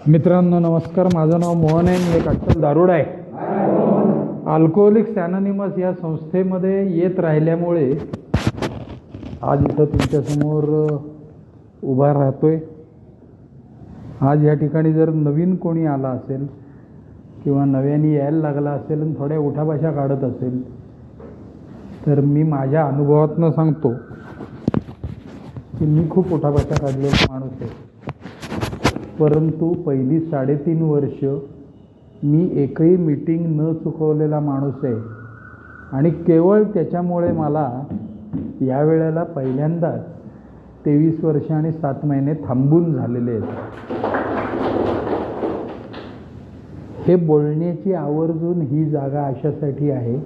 मित्रांनो नमस्कार. माझं नाव मोहन आहे. मी एक अट्टल दारुड आहे. अल्कोहोलिक्स अनॉनिमस या संस्थेमध्ये येत राहिल्यामुळे आज इथं तुमच्यासमोर उभा राहतोय. आज या ठिकाणी जर नवीन कोणी आला असेल किंवा नव्याने यायला लागला असेल आणि थोड्या उठाभाषा काढत असेल तर मी माझ्या अनुभवातनं सांगतो की मी खूप उठाभाषा काढलेला माणूस आहे. परंतु पहिली 3.5 वर्ष मी एकही मीटिंग न चुकवलेला माणूस आहे आणि केवळ त्याच्यामुळे मला यावेळेला पहिल्यांदाच 23 वर्ष आणि 7 महिने थांबून झालेले आहेत. हे बोलण्याची आवर्जून ही जागा अशासाठी आहे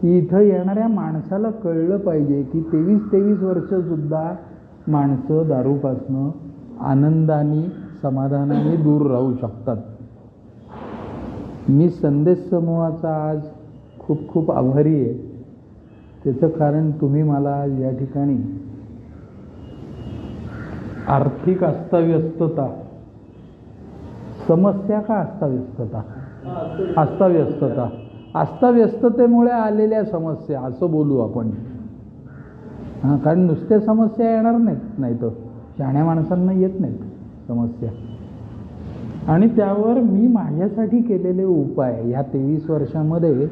की इथं येणाऱ्या माणसाला कळलं पाहिजे की 23 वर्षसुद्धा माणसं दारूपासनं आनंदाने समाधानाने दूर राहू शकतात. मी संदेश समूहाचा आज खूप खूप आभारी आहे. त्याचं कारण तुम्ही मला या ठिकाणी आर्थिक अस्ताव्यस्तता, समस्या का अस्ताव्यस्ततेमुळे आलेल्या समस्या असं बोलू आपण. कारण नुसत्या समस्या येणार नाही तर शहाण्या माणसांना येत नाहीत समस्या. आणि त्यावर मी माझ्यासाठी केलेले उपाय ह्या 23 वर्षामध्ये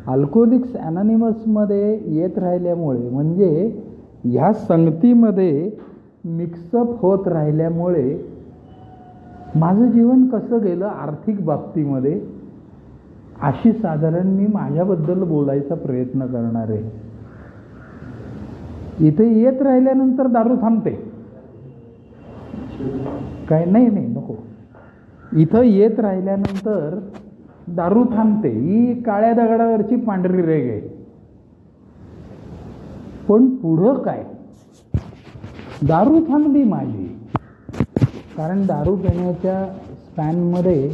अल्कोहोलिक्स अनॉनिमसमध्ये येत राहिल्यामुळे, म्हणजे ह्या संगतीमध्ये मिक्सअप होत राहिल्यामुळे माझं जीवन कसं गेलं आर्थिक बाबतीमध्ये, अशी साधारण मी माझ्याबद्दल बोलायचा प्रयत्न करणार आहे. इथे येत राहिल्यानंतर दारू थांबते काय? नाही नको. इथं येत राहिल्यानंतर दारू थांबते. ही काळ्या दगडावरची पांढरी रेघ आहे. पण पुढं काय? दारू थांबली माझी. कारण दारू पिण्याच्या स्पॅनमध्ये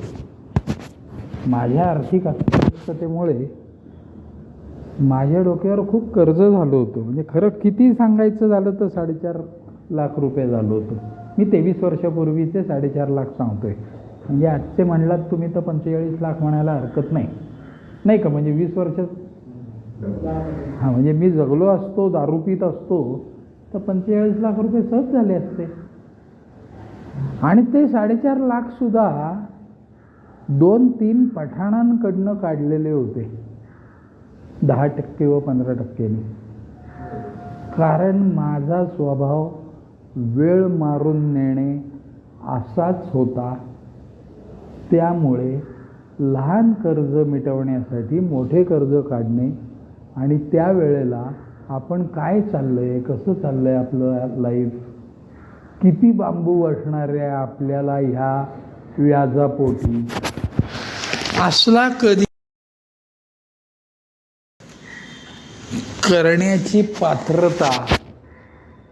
माझ्या आर्थिक अस्वस्थतेमुळे माझ्या डोक्यावर खूप कर्ज झालं होतं. म्हणजे खरं किती सांगायचं झालं तर 4.5 लाख रुपये झालं होतं. मी 23 वर्षापूर्वीचे 4.5 लाख सांगतोय. म्हणजे आजचे म्हणलात तुम्ही तर 45 लाख म्हणायला हरकत नाही का? म्हणजे 20 वर्ष म्हणजे मी जगलो असतो, दारू पित असतो तर 45 लाख रुपये सहज झाले असते. आणि ते 4.5 लाख सुद्धा 2-3 पठाणांकडनं काढलेले होते, 10% व 15%. कारण माझा स्वभाव वेळ मारून नेणे असाच होता. त्यामुळे लहान कर्ज मिटवण्यासाठी मोठे कर्ज काढणे आणि त्यावेळेला आपण काय चाललंय, कसं चाललंय आपलं लाईफ, किती बांबू असणार आहे आपल्याला ह्या व्याजापोटी, असला कधी करण्याची पात्रता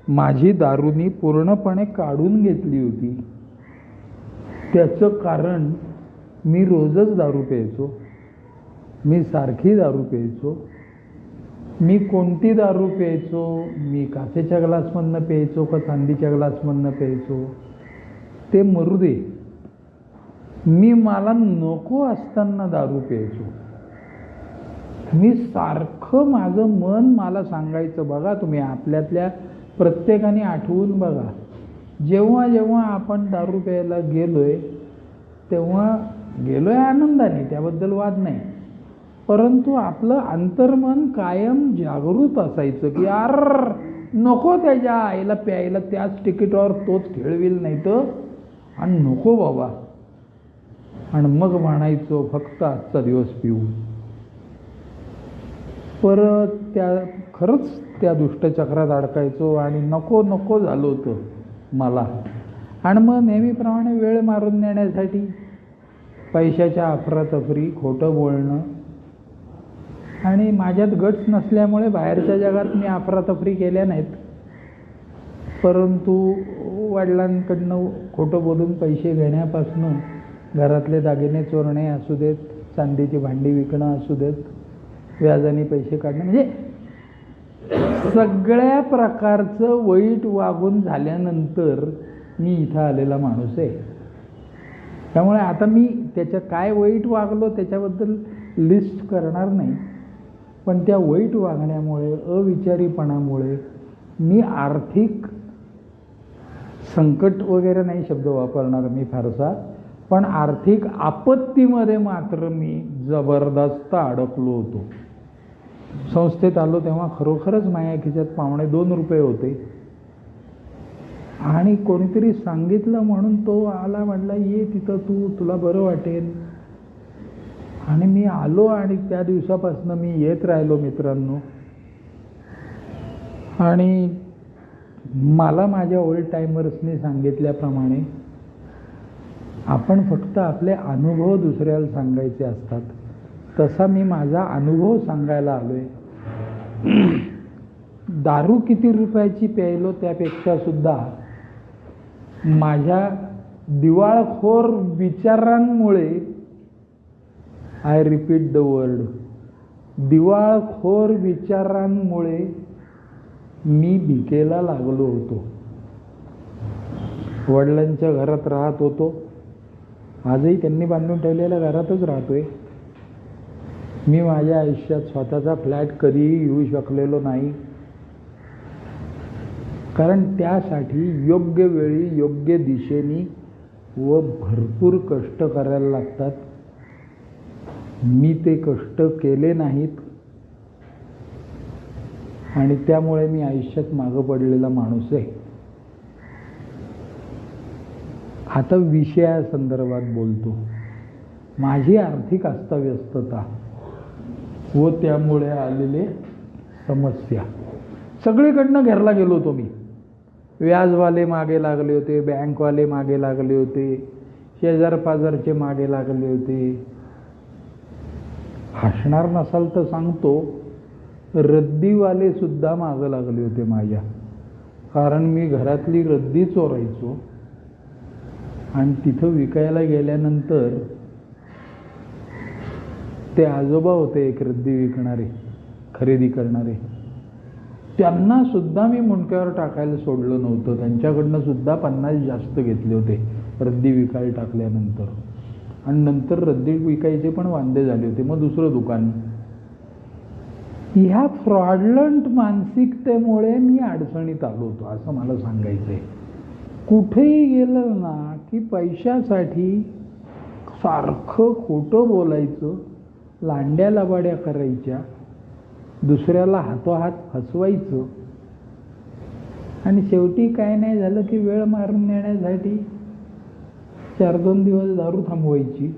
माझी दारूनी पूर्णपणे काढून घेतली होती. त्याचं कारण मी रोजच दारू प्यायचो. मी सारखी दारू प्यायचो. मी कोणती दारू प्यायचो? मी काचेच्या ग्लासमधनं प्यायचो का चांदीच्या ग्लासमधनं प्यायचो ते मरू दे. मला नको असताना दारू प्यायचो. मी सारखं माझं मन मला सांगायचं. बघा तुम्ही आपल्यातल्या प्रत्येकाने आठवून बघा, जेव्हा आपण दारू प्यायला गेलोय तेव्हा गेलोय आनंदाने, त्याबद्दल वाद नाही. परंतु आपलं अंतर्मन कायम जागृत असायचं की यार नको त्याच्या आईला प्यायला, त्याच तिकीटावर तोच खेळविल नाही तर, आणि नको बाबा. आणि मग म्हणायचो फक्त आजचा दिवस पिऊ. परत खरंच त्या दुष्टचक्रात अडकायचो आणि नको झालं होतं मला. आणि मग नेहमीप्रमाणे वेळ मारून नेण्यासाठी पैशाच्या अफरातफरी, खोटं बोलणं, आणि माझ्यात गट्स नसल्यामुळे बाहेरच्या जगात मी अफरातफरी केल्या नाहीत. परंतु वडिलांकडनं खोटं बोलून पैसे घेण्यापासून घरातले दागिने चोरणे असू देत, चांदीची भांडी विकणं असू देत, व्याजाने पैसे काढणं, म्हणजे सगळ्या प्रकारचं वाईट वागून झाल्यानंतर मी इथं आलेला माणूस आहे. त्यामुळे आता मी त्याच्या काय वाईट वागलो त्याच्याबद्दल लिस्ट करणार नाही, पण त्या वाईट वागण्यामुळे, अविचारीपणामुळे मी आर्थिक संकट वगैरे नाही शब्द वापरणार मी फारसा, पण आर्थिक आपत्तीमध्ये मात्र मी जबरदस्त अडकलो होतो. संस्थेत आलो तेव्हा खरोखरच माझ्या खिशात $2.25 होते आणि कोणीतरी सांगितलं म्हणून तो आला, म्हटला ये तिथं तुला बरं वाटेल. आणि मी आलो आणि त्या दिवसापासून मी येत राहिलो मित्रांनो. आणि मला माझ्या ओल्ड टायमर्सनी सांगितल्याप्रमाणे आपण फक्त आपले अनुभव दुसऱ्याला सांगायचे असतात, तसा मी माझा अनुभव सांगायला आलोय. दारू किती रुपयाची प्यायलो त्यापेक्षा सुद्धा माझ्या दिवाळखोर विचारांमुळे, आय रिपीट द वर्ड, दिवाळखोर विचारांमुळे मी भिकेला लागलो होतो. वडिलांच्या घरात राहत होतो, आजही त्यांनी बांधून ठेवलेल्या घरातच राहतोय. मी माझ्या आयुष्यात स्वतःचा फ्लॅट कधीही घेऊ शकलेलो नाही, कारण त्यासाठी योग्य वेळी योग्य दिशेने व भरपूर कष्ट करायला लागतात. मी ते कष्ट केले नाहीत आणि त्यामुळे मी आयुष्यात मागं पडलेला माणूस आहे. आता विषयासंदर्भात बोलतो. माझी आर्थिक अस्ताव्यस्तता व त्यामुळे आलेले समस्या. सगळीकडनं घेरला गेलो होतो मी. व्याजवाले मागे लागले होते, बँकवाले मागे लागले होते, शेजार-पाजारचे मागे लागले होते. हसणार नसाल तर सांगतो, रद्दीवाले सुद्धा मागं लागले होते माझ्या, कारण मी घरातली रद्दी चोरायचो आणि तिथं विकायला गेल्यानंतर ते आजोबा होते एक रद्दी विकणारे, खरेदी करणारे, त्यांना सुद्धा मी मुंडक्यावर टाकायला सोडलं नव्हतं. त्यांच्याकडनं सुद्धा 50 जास्त घेतले होते रद्दी विकायला टाकल्यानंतर. आणि नंतर रद्दी विकायचे पण वांदे झाले होते, मग दुसरं दुकान. ह्या फ्रॉडलंट मानसिकतेमुळे मी अडचणीत आलो होतो असं मला सांगायचं आहे. कुठेही गेलं ना की पैशासाठी सारखं खोटं बोलायचं, लांड्या लबाड्या करायच्या, दुसऱ्याला हातोहात फसवायचं आणि शेवटी काय नाही झालं की वेळ मारून नेण्यासाठी 4-2 दिवस दारू थांबवायची.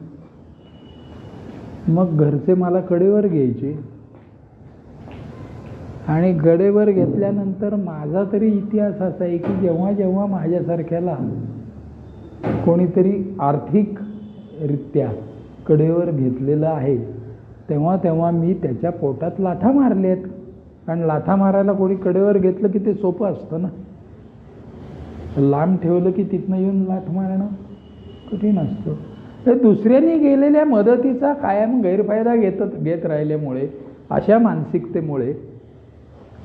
मग घरचे मला कडेवर घ्यायचे आणि गडेवर घेतल्यानंतर माझा तरी इतिहास असा आहे की जेव्हा जेव्हा माझ्यासारख्याला कोणीतरी आर्थिकरित्या कडेवर घेतलेलं आहे तेव्हा तेव्हा मी त्याच्या पोटात लाथा मारल्यात. कारण लाथा मारायला कोणी कडेवर घेतलं की ते सोपं असतं ना, लांब ठेवलं की तिथनं येऊन लाथ मारणं कठीण असतं. तर दुसऱ्यांनी गेलेल्या मदतीचा कायम गैरफायदा घेत राहिल्यामुळे, अशा मानसिकतेमुळे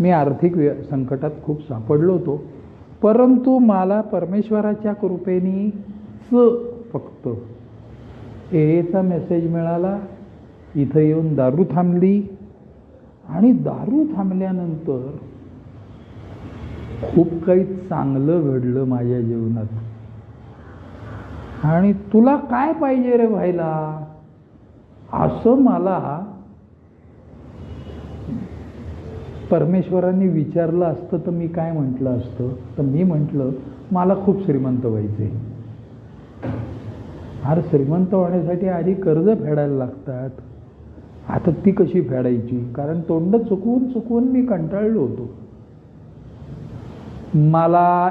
मी आर्थिक संकटात खूप सापडलो होतो. परंतु मला परमेश्वराच्या कृपेनेच फक्त एचा मेसेज मिळाला, इथं येऊन दारू थांबली आणि दारू थांबल्यानंतर खूप काही चांगलं घडलं माझ्या जीवनात. आणि तुला काय पाहिजे रे व्हायला असं मला परमेश्वरांनी विचारलं असतं तर मी काय म्हटलं असतं? तर मी म्हटलं मला खूप श्रीमंत व्हायचे. अरे श्रीमंत होण्यासाठी आधी कर्ज फेडायला लागतात. आता ती कशी फेडायची? कारण तोंड चुकवून चुकवून मी कंटाळलो होतो. मला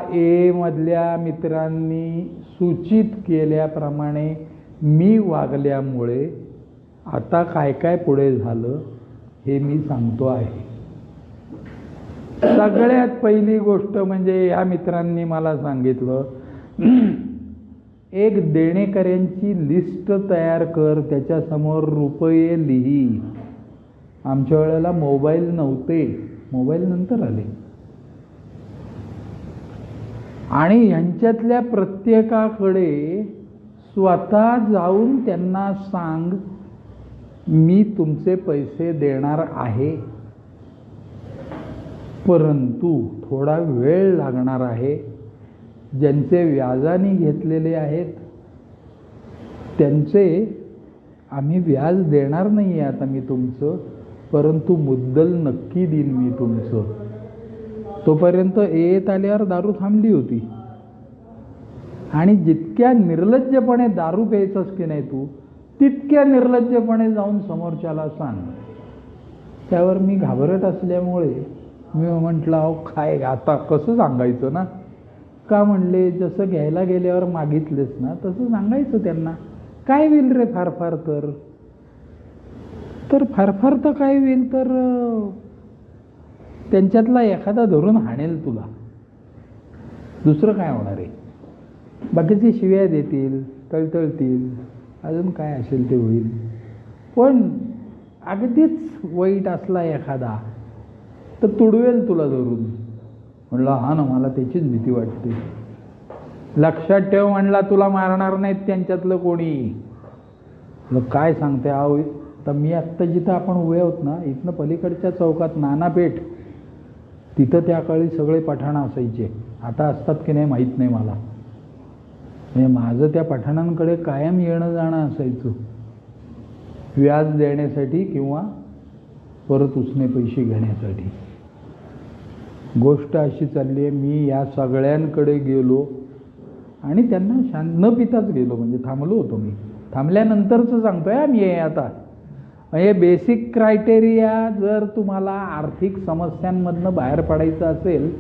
मधल्या मित्रांनी सूचित केल्याप्रमाणे मी वागल्यामुळे आता काय काय पुढे झालं हे मी सांगतो आहे. सगळ्यात पहिली गोष्ट म्हणजे ह्या मित्रांनी मला सांगितलं, एक देणेकऱ्यांची लिस्ट तयार कर, त्याच्यासमोर रुपये लिही. आमच्या वेळेला मोबाईल नव्हते, मोबाईल नंतर आले. आणि ह्यांच्यातल्या प्रत्येकाकडे स्वतः जाऊन त्यांना सांग, मी तुमचे पैसे देणार आहे, परंतु थोडा वेळ लागणार आहे. ज्यांचे व्याजाने घेतलेले आहेत त्यांचे आम्ही व्याज देणार नाही आहे आता मी तुमचं, परंतु मुद्दल नक्की देईन मी तुमचं. तोपर्यंत येत आल्यावर दारू थांबली होती. आणि जितक्या निर्लज्जपणे दारू प्यायचंस की नाही तू, तितक्या निर्लज्जपणे जाऊन समोरच्याला सांग. त्यावर मी घाबरट असल्यामुळे मी म्हटलं, अहो काय आता कसं सांगायचं ना. का म्हणले, जसं घ्यायला गेल्यावर मागितलेस ना तसं सांगायचं त्यांना. काय होईल रे फार फार तर फार फार तर काय होईल तर त्यांच्यातला एखादा धरून हाणेल तुला, दुसरं काय होणार आहे. बाकीचे शिव्या देतील, तळतळतील, अजून काय असेल ते होईल. पण अगदीच वाईट असला एखादा तर तुडवेल तुला धरून. म्हणलं हा ना, मला त्याचीच भीती वाटते. लक्षात ठेव म्हणला, तुला मारणार नाहीत त्यांच्यातलं कोणी. काय सांगते आहो. तर मी आत्ता जिथं आपण उभे आहोत ना, इथनं पलीकडच्या चौकात नानापेठ, तिथं त्या काळी सगळे पठाण असायचे. आता असतात की नाही माहीत नाही मला. म्हणजे माझं त्या पठाणांकडे कायम येणं जाणं असायचं, व्याज देण्यासाठी किंवा परत उसने पैसे घेण्यासाठी. गोष्ट अशी चालली आहे, मी या सगळ्यांकडे गेलो आणि त्यांना न पिताच गेलो. म्हणजे थांबलो होतो मी, थांबल्यानंतरचं सांगतोय मी हे आता. म्हणजे बेसिक क्रायटेरिया, जर तुम्हाला आर्थिक समस्यांमधनं बाहेर पडायचं असेल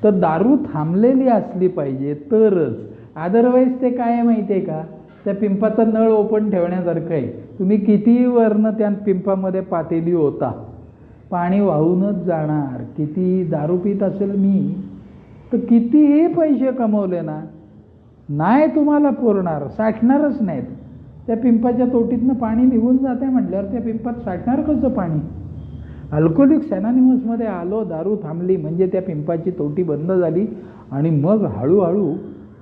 तर दारू थांबलेली असली पाहिजे तरच. अदरवाईज ते काय आहे माहिती आहे का, त्या पिंपाचा नळ ओपन ठेवण्यासारखं आहे. तुम्ही कितीही वरनं त्या पिंपामध्ये पातेली होता, पाणी वाहूनच जाणार. किती दारू पित असेल मी तर कितीही पैसे कमवले ना, नाही तुम्हाला पुरणार, साठणारच नाहीत. त्या पिंपाच्या तोटीतनं पाणी निघून जाते म्हटल्यावर त्या पिंपात साठणार कसं पाणी. अल्कोहोलिक्स अनॉनिमसमध्ये आलो, दारू थांबली म्हणजे त्या पिंपाची तोटी बंद झाली. आणि मग हळूहळू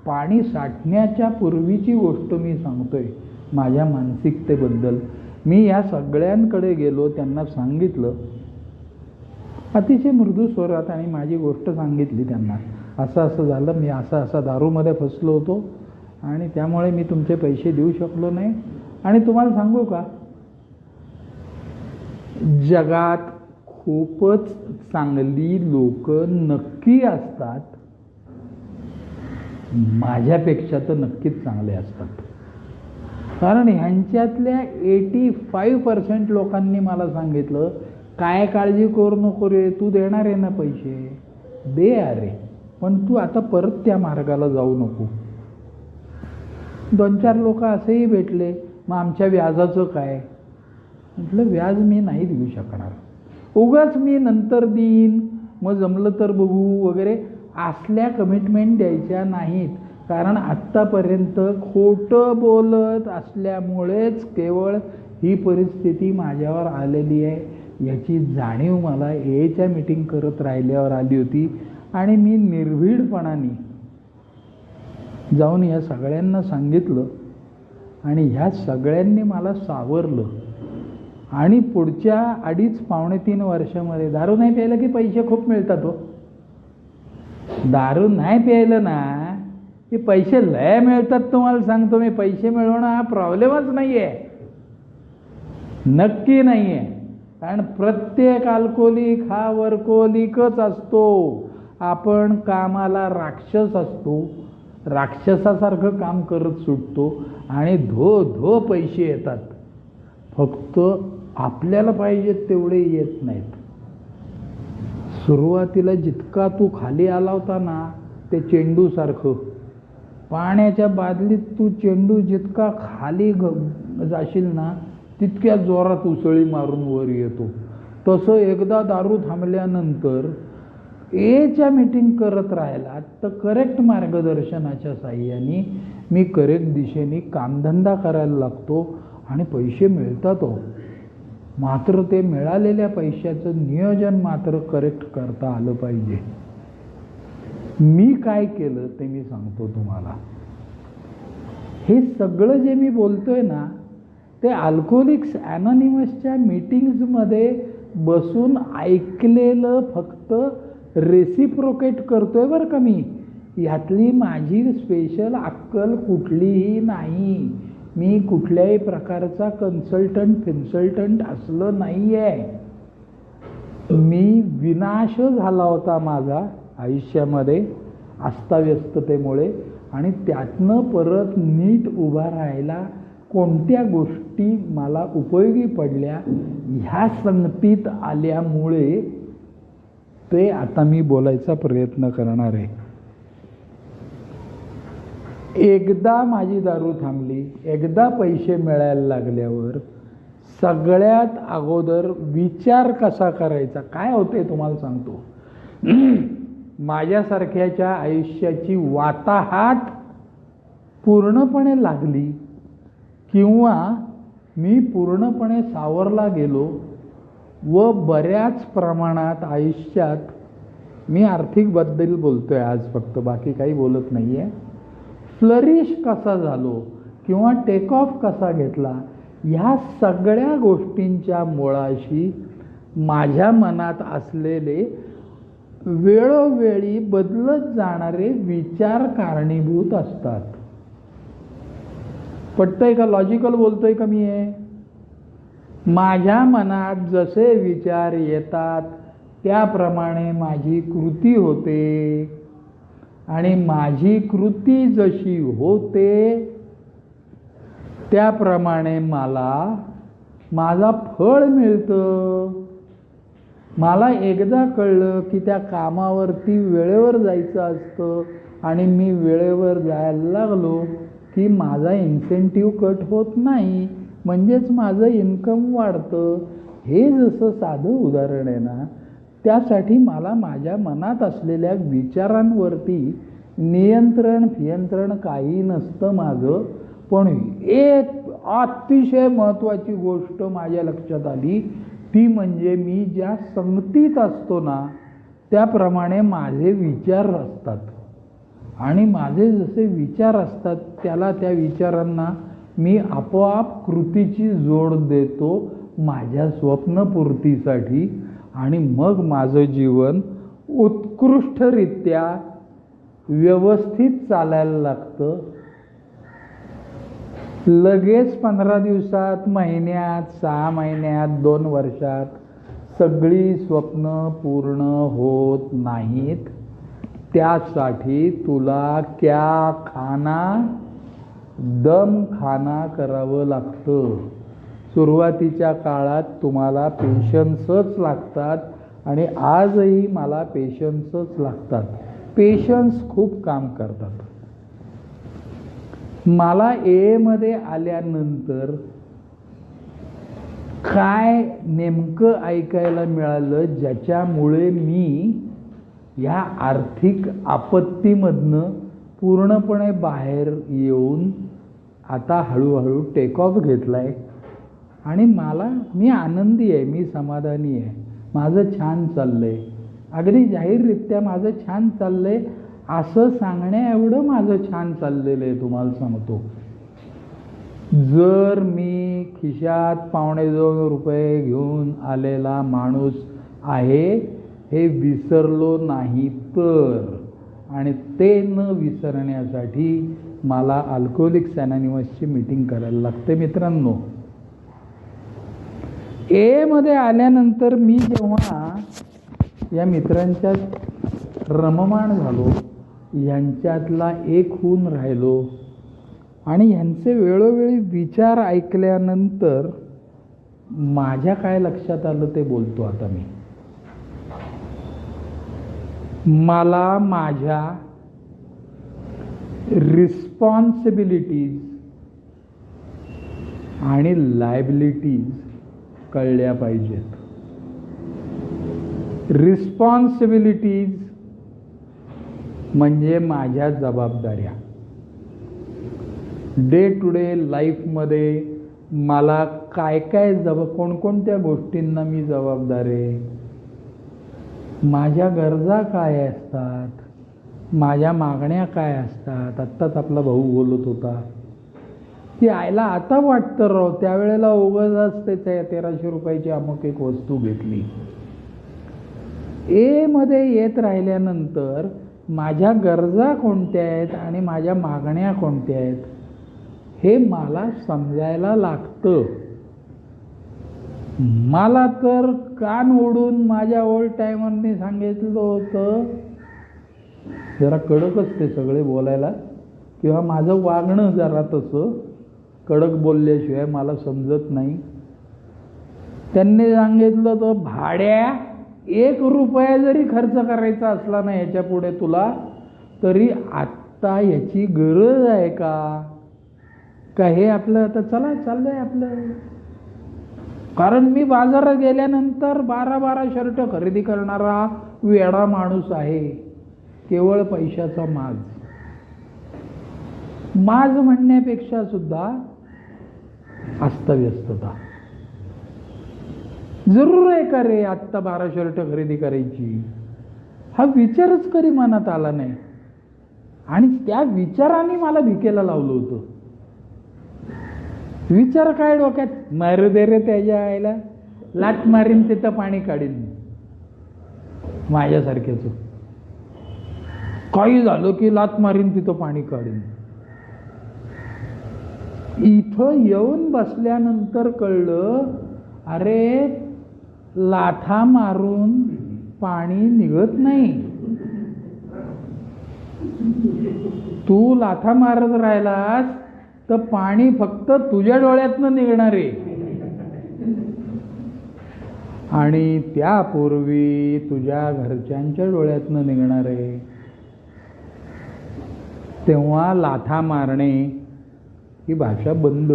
पाणी साठण्याच्या पूर्वीची गोष्ट मी सांगतोय माझ्या मानसिकतेबद्दल. मी या सगळ्यांकडे गेलो, त्यांना सांगितलं अतिशय मृदू स्वरात, आणि माझी गोष्ट सांगितली त्यांना. असं असं झालं, मी असा दारूमध्ये फसलो होतो आणि त्यामुळे मी तुमचे पैसे देऊ शकलो नाही. आणि तुम्हाला सांगू का, जगात खूपच चांगली लोक नक्की असतात, माझ्यापेक्षा तर नक्कीच चांगले असतात. कारण ह्यांच्यातल्या 85% लोकांनी मला सांगितलं, काय काळजी करू नको रे, तू देणार आहे ना पैसे, दे अरे, पण तू आता परत त्या मार्गाला जाऊ नको. 2-4 लोक असेही भेटले, मग आमच्या व्याजाचं काय. म्हटलं व्याज मी नाही देऊ शकणार, उगाच मी नंतर देईन, मग जमलं तर बघू वगैरे असल्या कमिटमेंट द्यायच्या नाहीत. कारण आत्तापर्यंत खोटं बोलत असल्यामुळेच केवळ ही परिस्थिती माझ्यावर आलेली आहे, याची जाणीव मला एच्या मीटिंग करत राहिल्यावर आली होती. आणि मी निर्भीडपणाने जाऊन या सगळ्यांना सांगितलं आणि ह्या सगळ्यांनी मला सावरलं. आणि पुढच्या 2.5-3 वर्षामध्ये दारू नाही प्यायला की पैसे खूप मिळतात हो. दारू नाही प्यायलं ना की पैसे लय मिळतात. तुम्हाला सांगतो मी, पैसे मिळवणं हा प्रॉब्लेमच नाही आहे, नक्की नाही आहे. कारण प्रत्येक अल्कोहोलिक हा वर्कोहोलिकच असतो. आपण कामाला राक्षस असतो, राक्षसासारखं काम करत सुटतो आणि धो पैसे येतात. फक्त आपल्याला पाहिजेत तेवढे येत नाहीत. सुरुवातीला जितका तू खाली आला होता ना, ते चेंडूसारखं पाण्याच्या बादलीत तू चेंडू जितका खाली जाशील ना, तितक्या जोरात उसळी मारून वर येतो. तसं एकदा दारू थांबल्यानंतर एच्या मीटिंग करत राहिला तर करेक्ट मार्गदर्शनाच्या साहाय्याने मी करेक्ट दिशेने कामधंदा करायला लागतो आणि पैसे मिळतात हो. मात्र ते मिळालेल्या पैशाचं नियोजन मात्र करेक्ट करता आलं पाहिजे. मी काय केलं ते मी सांगतो तुम्हाला. हे सगळं जे मी बोलतोय ना ते अल्कोहोलिक्स ॲनॉनिमसच्या मीटिंग्समध्ये बसून ऐकलेलं फक्त रेसिप्रोकेट करतोय बरं का मी. ह्यातली माझी स्पेशल अक्कल कुठलीही नाही. मी कुठल्याही प्रकारचा कन्सल्टंट असलं नाही आहे. मी विनाश झाला होता माझा आयुष्यामध्ये अस्ताव्यस्ततेमुळे आणि त्यातनं परत नीट उभा राहायला कोणत्या गोष्टी मला उपयोगी पडल्या ह्या संगतीत आल्यामुळे ते आता मी बोलायचा प्रयत्न करणार आहे. एकदा माझी दारू थांबली, एकदा पैसे मिळायला लागल्यावर सगळ्यात अगोदर विचार कसा करायचा काय होते तुम्हाला सांगतो. माझ्यासारख्याच्या आयुष्याची वाताहात पूर्णपणे लागली किंवा मी पूर्णपणे सावरला गेलो व बऱ्याच प्रमाणात आयुष्यात मी आर्थिकबद्दल बोलतोय आज फक्त, बाकी काही बोलत नाही आहे. फ्लरिश कसा झालो किंवा टेक ऑफ कसा घेतला ह्या सगळ्या गोष्टींच्या मुळाशी माझ्या मनात असलेले वेळोवेळी बदलत जाणारे विचार कारणीभूत असतात. पटतंय का? लॉजिकल बोलतोय का मी? आहे माझ्या मनात जसे विचार येतात त्याप्रमाणे माझी कृती होते आणि माझी कृती जशी होते त्याप्रमाणे मला माझा फळ मिळतं. मला एकदा कळलं की त्या कामावरती वेळेवर जायचं असतं आणि मी वेळेवर जायला लागलो की माझा इन्सेंटिव्ह कट होत नाही, म्हणजेच माझं इन्कम वाढतं. हे जसं साधं उदाहरण आहे ना, त्यासाठी मला माझ्या मनात असलेल्या विचारांवरती नियंत्रण काही नसतं माझं. पण एक अतिशय महत्त्वाची गोष्ट माझ्या लक्षात आली ती म्हणजे मी ज्या संगतीत असतो ना त्याप्रमाणे माझे विचार असतात आणि माझे जसे विचार असतात त्या विचारांना मी आपोआप कृतीची जोड देतो माझ्या स्वप्नपूर्तीसाठी आणि मग माझं जीवन उत्कृष्टरित्या व्यवस्थित चालायला लागतं. लगेच 15 दिवसात, महिन्यात, 6 महिन्यात, 2 वर्षात सगळी स्वप्न पूर्ण होत नाहीत. त्यासाठी तुला क्या खाना दम खाना करावं लागतं. सुरुवातीच्या काळात तुम्हाला पेशन्सच लागतात आणि आजही मला पेशन्सच लागतात. पेशन्स खूप काम करतात. मला मध्ये आल्यानंतर काय नेमकं ऐकायला मिळालं ज्याच्यामुळे मी ह्या आर्थिक आपत्तीमधनं पूर्णपणे बाहेर येऊन आता हळूहळू टेक ऑफ घेतला आहे आणि मी आनंदी आहे, मी समाधानी आहे, माझं छान चाललं आहे. अगदी जाहीररित्या माझं छान चाललं आहे असं सांगण्या एवढं माझं छान चाललेलं आहे तुम्हाला सांगतो. जर मी खिशात ₹2.25 घेऊन आलेला माणूस आहे हे विसरलो नाही तर, आणि ते न विसरण्यासाठी मला अल्कोहोलिक्स ॲनॉनिमसची मीटिंग करायला लागते. मित्रांनो, मध्ये आल्यानंतर मी जेव्हा या मित्रांच्या रममाण झालो, यांच्यातला एक होऊन राहिलो आणि ह्यांचे वेळोवेळी विचार ऐकल्यानंतर माझ्या काय लक्षात आलं ते बोलतो आता मी. मला माझ्या रिस्पॉन्सिबिलिटीज आणि लायबिलिटीज कळल्या पाहिजेत. रिस्पॉन्सिबिलिटीज म्हणजे माझ्या जबाबदाऱ्या. डे टू डे लाईफमध्ये मला काय कोणकोणत्या गोष्टींना मी जबाबदार आहे, माझ्या गरजा काय असतात, माझ्या मागण्या काय असतात. आत्ताच आपला भाऊ बोलत होता की आयला आता वाटतं राव, त्यावेळेला उगाच त्याच्या 1300 रुपयाची अमुक एक वस्तू घेतली. ए मध्ये येत राहिल्यानंतर माझ्या गरजा कोणत्या आहेत आणि माझ्या मागण्या कोणत्या आहेत हे मला समजायला लागतं. मला तर कान ओढून माझ्या ओल्ड टायमरने सांगितलं होतं, जरा कडकच ते सगळे बोलायला, किंवा माझं वागणं जरा तसं कडक बोलल्याशिवाय मला समजत नाही. त्यांनी सांगितलं तर भाड्या 1 रुपया जरी खर्च करायचा असला ना ह्याच्या पुढे तुला, तरी आत्ता याची गरज आहे का हे आपलं आता चला चाललंय आपलं. कारण मी बाजारात गेल्यानंतर 12 शर्ट खरेदी करणारा वेडा माणूस आहे. केवळ पैशाचा माज म्हणण्यापेक्षा सुद्धा अस्तव्यस्तता. जरूर आहे का रे आत्ता 12 शर्ट खरेदी करायची, हा विचारच कधी मनात आला नाही. आणि त्या विचाराने मला भिकेला लावलं होतं. विचार काय डोक्यात, मारू दे रे त्याच्या आईला, लाट मारीन तिथं पाणी काढीन. माझ्यासारख्याच काही झालं की लाट मारीन तिथं पाणी काढीन. इथं येऊन बसल्यानंतर कळलं, अरे लाथा मारून पाणी निघत नाही. तू लाथा मारत राहिलास तर पाणी फक्त तुझ्या डोळ्यातनं निघणार आहे, आणि त्यापूर्वी तुझ्या घरच्यांच्या डोळ्यातनं निघणार आहे. तेव्हा लाथा मारणे ही भाषा बंद.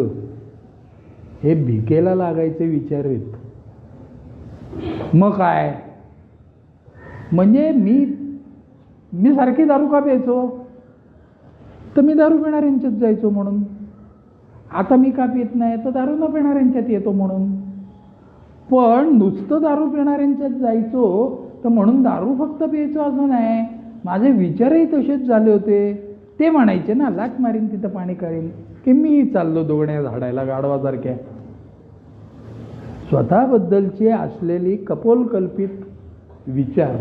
हे भिकेला लागायचे विचार आहेत. मग काय म्हणजे मी सारखी दारू का प्यायचो, तर मी दारू पिणाऱ्यांच्यात जायचो म्हणून. आता मी का पित नाही, तर दारू न पिणाऱ्यांच्यात येतो म्हणून. पण नुसतं दारू पिणाऱ्यांच्यात जायचो तर म्हणून दारू फक्त प्यायचो असं नाही. माझे विचारही तसेच झाले होते. ते म्हणायचे ना, लाट मारीन तिथं पाणी काढीन, की मी चाललो दोगण्या झाडायला गाढवासारख्या. स्वतःबद्दलचे असलेली कपोलकल्पित विचार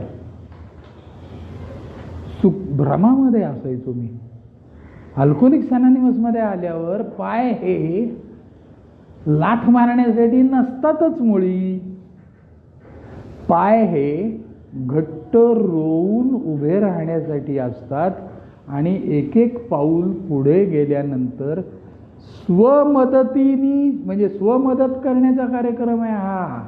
भ्रमामध्ये असायचो मी. अल्कोहोलिक्स अनॉनिमसमध्ये आल्यावर पाय हे लाथ मारण्यासाठी नसतातच मुळी. पाय हे घट्ट रोवून उभे राहण्यासाठी असतात. आणि एक एक पाऊल पुढे गेल्यानंतर स्वमदतीने, म्हणजे स्वमदत करण्याचा कार्यक्रम आहे हा.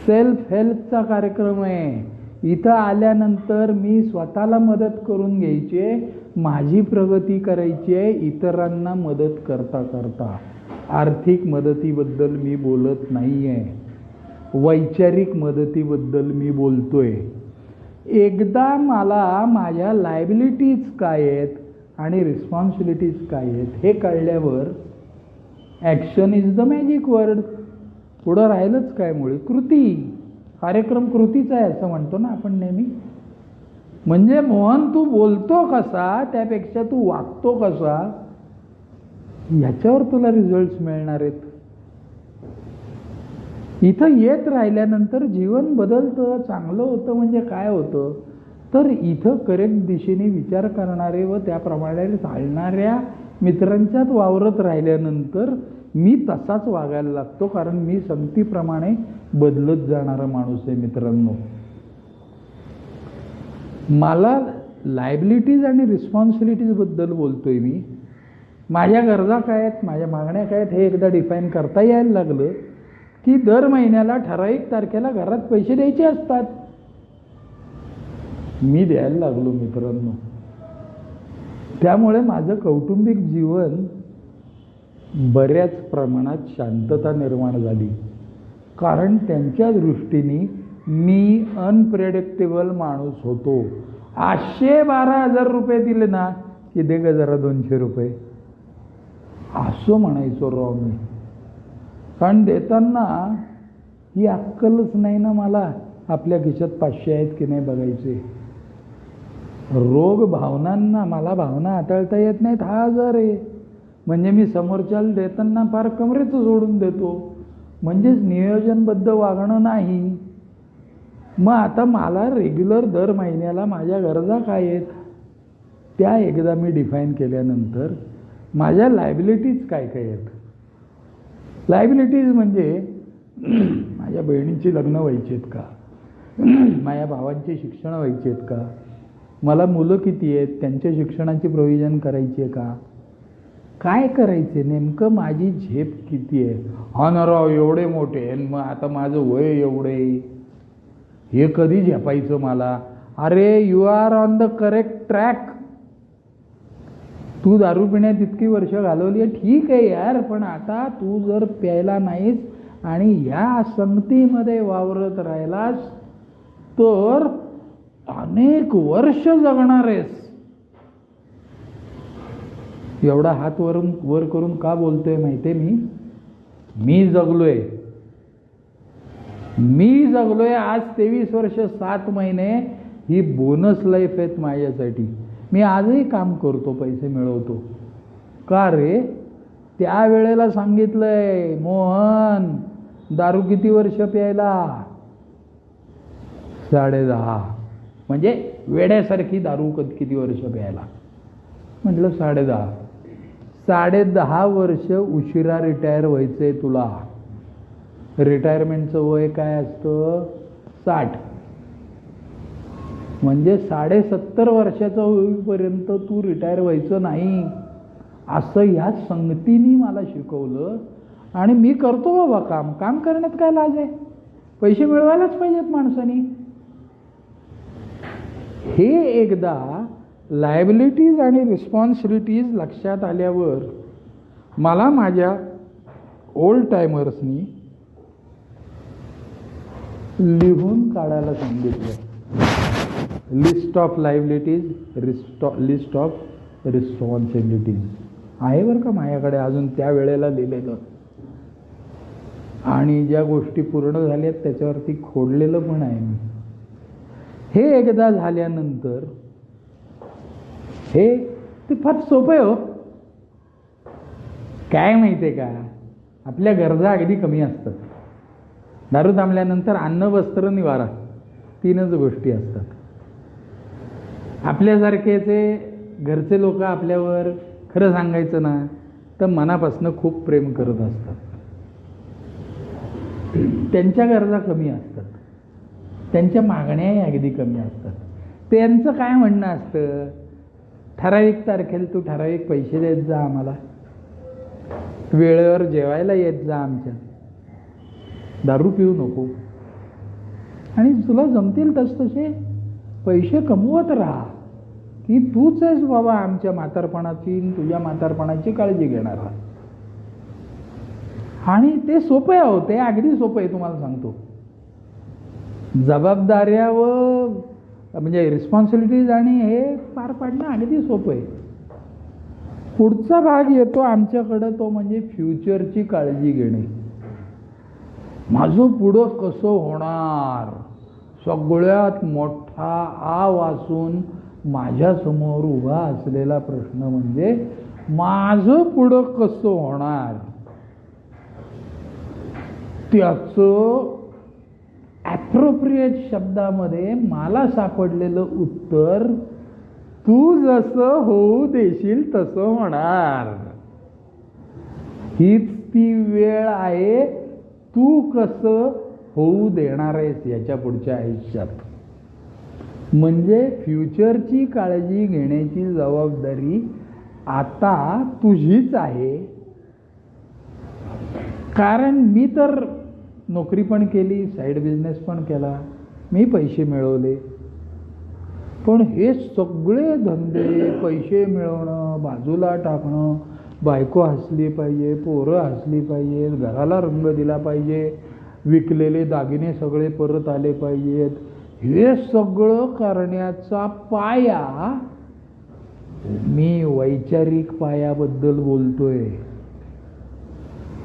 सेल्फ हेल्पचा कार्यक्रम आहे. इथं आल्यानंतर मी स्वतःला मदत करून घ्यायची, माझी प्रगती करायची आहे इतरांना मदत करता करता. आर्थिक मदतीबद्दल मी बोलत नाही आहे, वैचारिक मदतीबद्दल मी बोलतोय. एकदा मला माझ्या लायबिलिटीज काय आहेत आणि रिस्पॉन्सिबिलिटीज काय आहेत हे कळल्यावर action is the magic word. पुढं राहिलंच काय मुळे, कृती. कार्यक्रम कृतीचा आहे असं म्हणतो ना आपण नेहमी. म्हणजे मोहन तू बोलतो कसा त्यापेक्षा तू वागतो कसा ह्याच्यावर तुला रिझल्ट्स मिळणार आहेत. इथं येत राहिल्यानंतर जीवन बदलतं, चांगलं होतं. म्हणजे काय होतं तर इथं करेक्ट दिशेने विचार करणारे व त्याप्रमाणे चालणाऱ्या मित्रांच्यात वावरत राहिल्यानंतर मी तसाच वागायला लागतो, कारण मी संगतीप्रमाणे बदलत जाणारा माणूस आहे. मित्रांनो, मला लायबिलिटीज आणि रिस्पॉन्सिबिलिटीजबद्दल बोलतोय मी. माझ्या गरजा काय आहेत, माझ्या मागण्या काय आहेत हे एकदा डिफाईन करता यायला लागलं की दर महिन्याला ठराविक तारखेला घरात पैसे द्यायचे असतात. मी द्यायला लागलो मित्रांनो. त्यामुळे माझं कौटुंबिक जीवन बऱ्याच प्रमाणात शांतता निर्माण झाली, कारण त्यांच्या दृष्टीने मी अनप्रेडिक्टेबल माणूस होतो. 812,000 रुपये दिले ना की दे ग जरा 200 रुपये असं म्हणायचो राव मी. कारण देताना ही अक्कलच नाही ना मला आपल्या खिशात 500 आहेत की नाही बघायचे. रोग भावनांना मला भावना हाताळता येत नाहीत हा आजार आहे. म्हणजे मी समोरच्याला देताना फार कमरेचं सोडून देतो, म्हणजेच नियोजनबद्ध वागणं नाही. मग आता मला रेग्युलर दर महिन्याला माझ्या गरजा काय आहेत त्या एकदा मी डिफाईन केल्यानंतर माझ्या लायबिलिटीज काय काय आहेत. लायबिलिटीज म्हणजे माझ्या बहिणींची लग्न व्हायची आहेत का, माझ्या भावांची शिक्षण व्हायची आहेत का, मला मुलं किती आहेत त्यांच्या शिक्षणाची प्रोव्हिजन करायची आहे का, काय करायचे नेमकं, माझी झेप किती आहे. हा ना राव एवढे मोठे आहे, मग आता माझं वय एवढे, हे कधी झेपायचं मला. अरे you are on the correct track. तू दारू पिण्यात इतकी वर्ष घालवली आहे ठीक आहे यार, पण आता तू जर प्यायला नाहीस आणि ह्या संगतीमध्ये वावरत राहिलास तर अनेक वर्ष जगणार आहेस. एवढा हात वर करून का बोलतोय माहितीये मी जगलोय आज 23 वर्ष 7 महिने ही बोनस लाईफ आहेत माझ्यासाठी. मी आजही काम करतो, पैसे मिळवतो. का रे, त्या वेळेला सांगितलंय मोहन दारू किती वर्ष प्यायला, 10.5. म्हणजे वेड्यासारखी दारू किती वर्ष प्यायला, म्हटलं 10.5. 10.5 वर्ष उशिरा रिटायर व्हायचंय तुला. रिटायरमेंटचं वय काय असतं 60. म्हणजे 70.5 वर्षाचं होईपर्यंत तू रिटायर व्हायचं नाही असं ह्या संगतीने मला शिकवलं. आणि मी करतो बाबा काम करण्यात काय लाज आहे, पैसे मिळवायलाच पाहिजेत माणसानी. हे एकदा लायबिलिटीज आणि रिस्पॉन्सिबिलिटीज लक्षात आल्यावर मला माझ्या ओल्ड टायमर्सनी लिहून काढायला सांगितलं. List of liabilities, list of responsibilities आहे बरं का माझ्याकडे अजून त्या वेळेला लिहिलेलं. आणि ज्या गोष्टी पूर्ण झाल्यात त्याच्यावरती खोडलेलं पण आहे मी. हे एकदा झाल्यानंतर ते फार सोपं आहे हो. काय माहिती आहे का, आपल्या गरजा अगदी कमी असतात. दारू थांबल्यानंतर अन्न वस्त्र निवारा 3च गोष्टी असतात. आपल्यासारखेचे घरचे लोक आपल्यावर खरं सांगायचं ना तर मनापासून खूप प्रेम करत असतात. त्यांच्या गरजा कमी असतात, त्यांच्या मागण्याही अगदी कमी असतात. त्यांचं काय म्हणणं असतं, ठराविक तारखेला तू ठराविक पैसे देत जा आम्हाला, वेळेवर जेवायला येत जा आमच्या, दारू पिऊ नको आणि तुला जमतील तसतसे पैसे कमवत राहा की तूच आहेस बाबा आमच्या म्हातारपणाची तुझ्या म्हातारपणाची काळजी घेणारा. आणि ते सोपं आहे, ते अगदी सोपं आहे. तुम्हाला सांगतो जबाबदाऱ्या व म्हणजे रिस्पॉन्सिबिलिटीज आणि हे पार पाडणं अगदी सोपं आहे. पुढचा भाग येतो आमच्याकडं तो म्हणजे फ्युचरची काळजी घेणे. माझं पुढं कसं होणार, सगळ्यात मोठा आवासून माझ्यासमोर उभा असलेला प्रश्न म्हणजे माझं पुढं कसं होणार. त्याचं ॲप्रोप्रिएट शब्दामध्ये मला सापडलेलं उत्तर तू जसं होऊ देशील तसं होणार. हीच ती वेळ आहे तू कसं होऊ देणार आहेस याच्या पुढच्या आयुष्यात. म्हणजे फ्युचरची काळजी घेण्याची जबाबदारी आता तुझीच आहे. कारण मी तर नोकरी पण केली, साईड बिझनेस पण केला, मी पैसे मिळवले, पण हे सगळे धंदे पैसे मिळवणं, बाजूला टाकणं, बायको हसली पाहिजे, पोरं हसली पाहिजेत, घराला रंग दिला पाहिजे, विकलेले दागिने सगळे परत आले पाहिजेत, हे सगळं करण्याचा पाया, मी वैचारिक पायाबद्दल बोलतोय.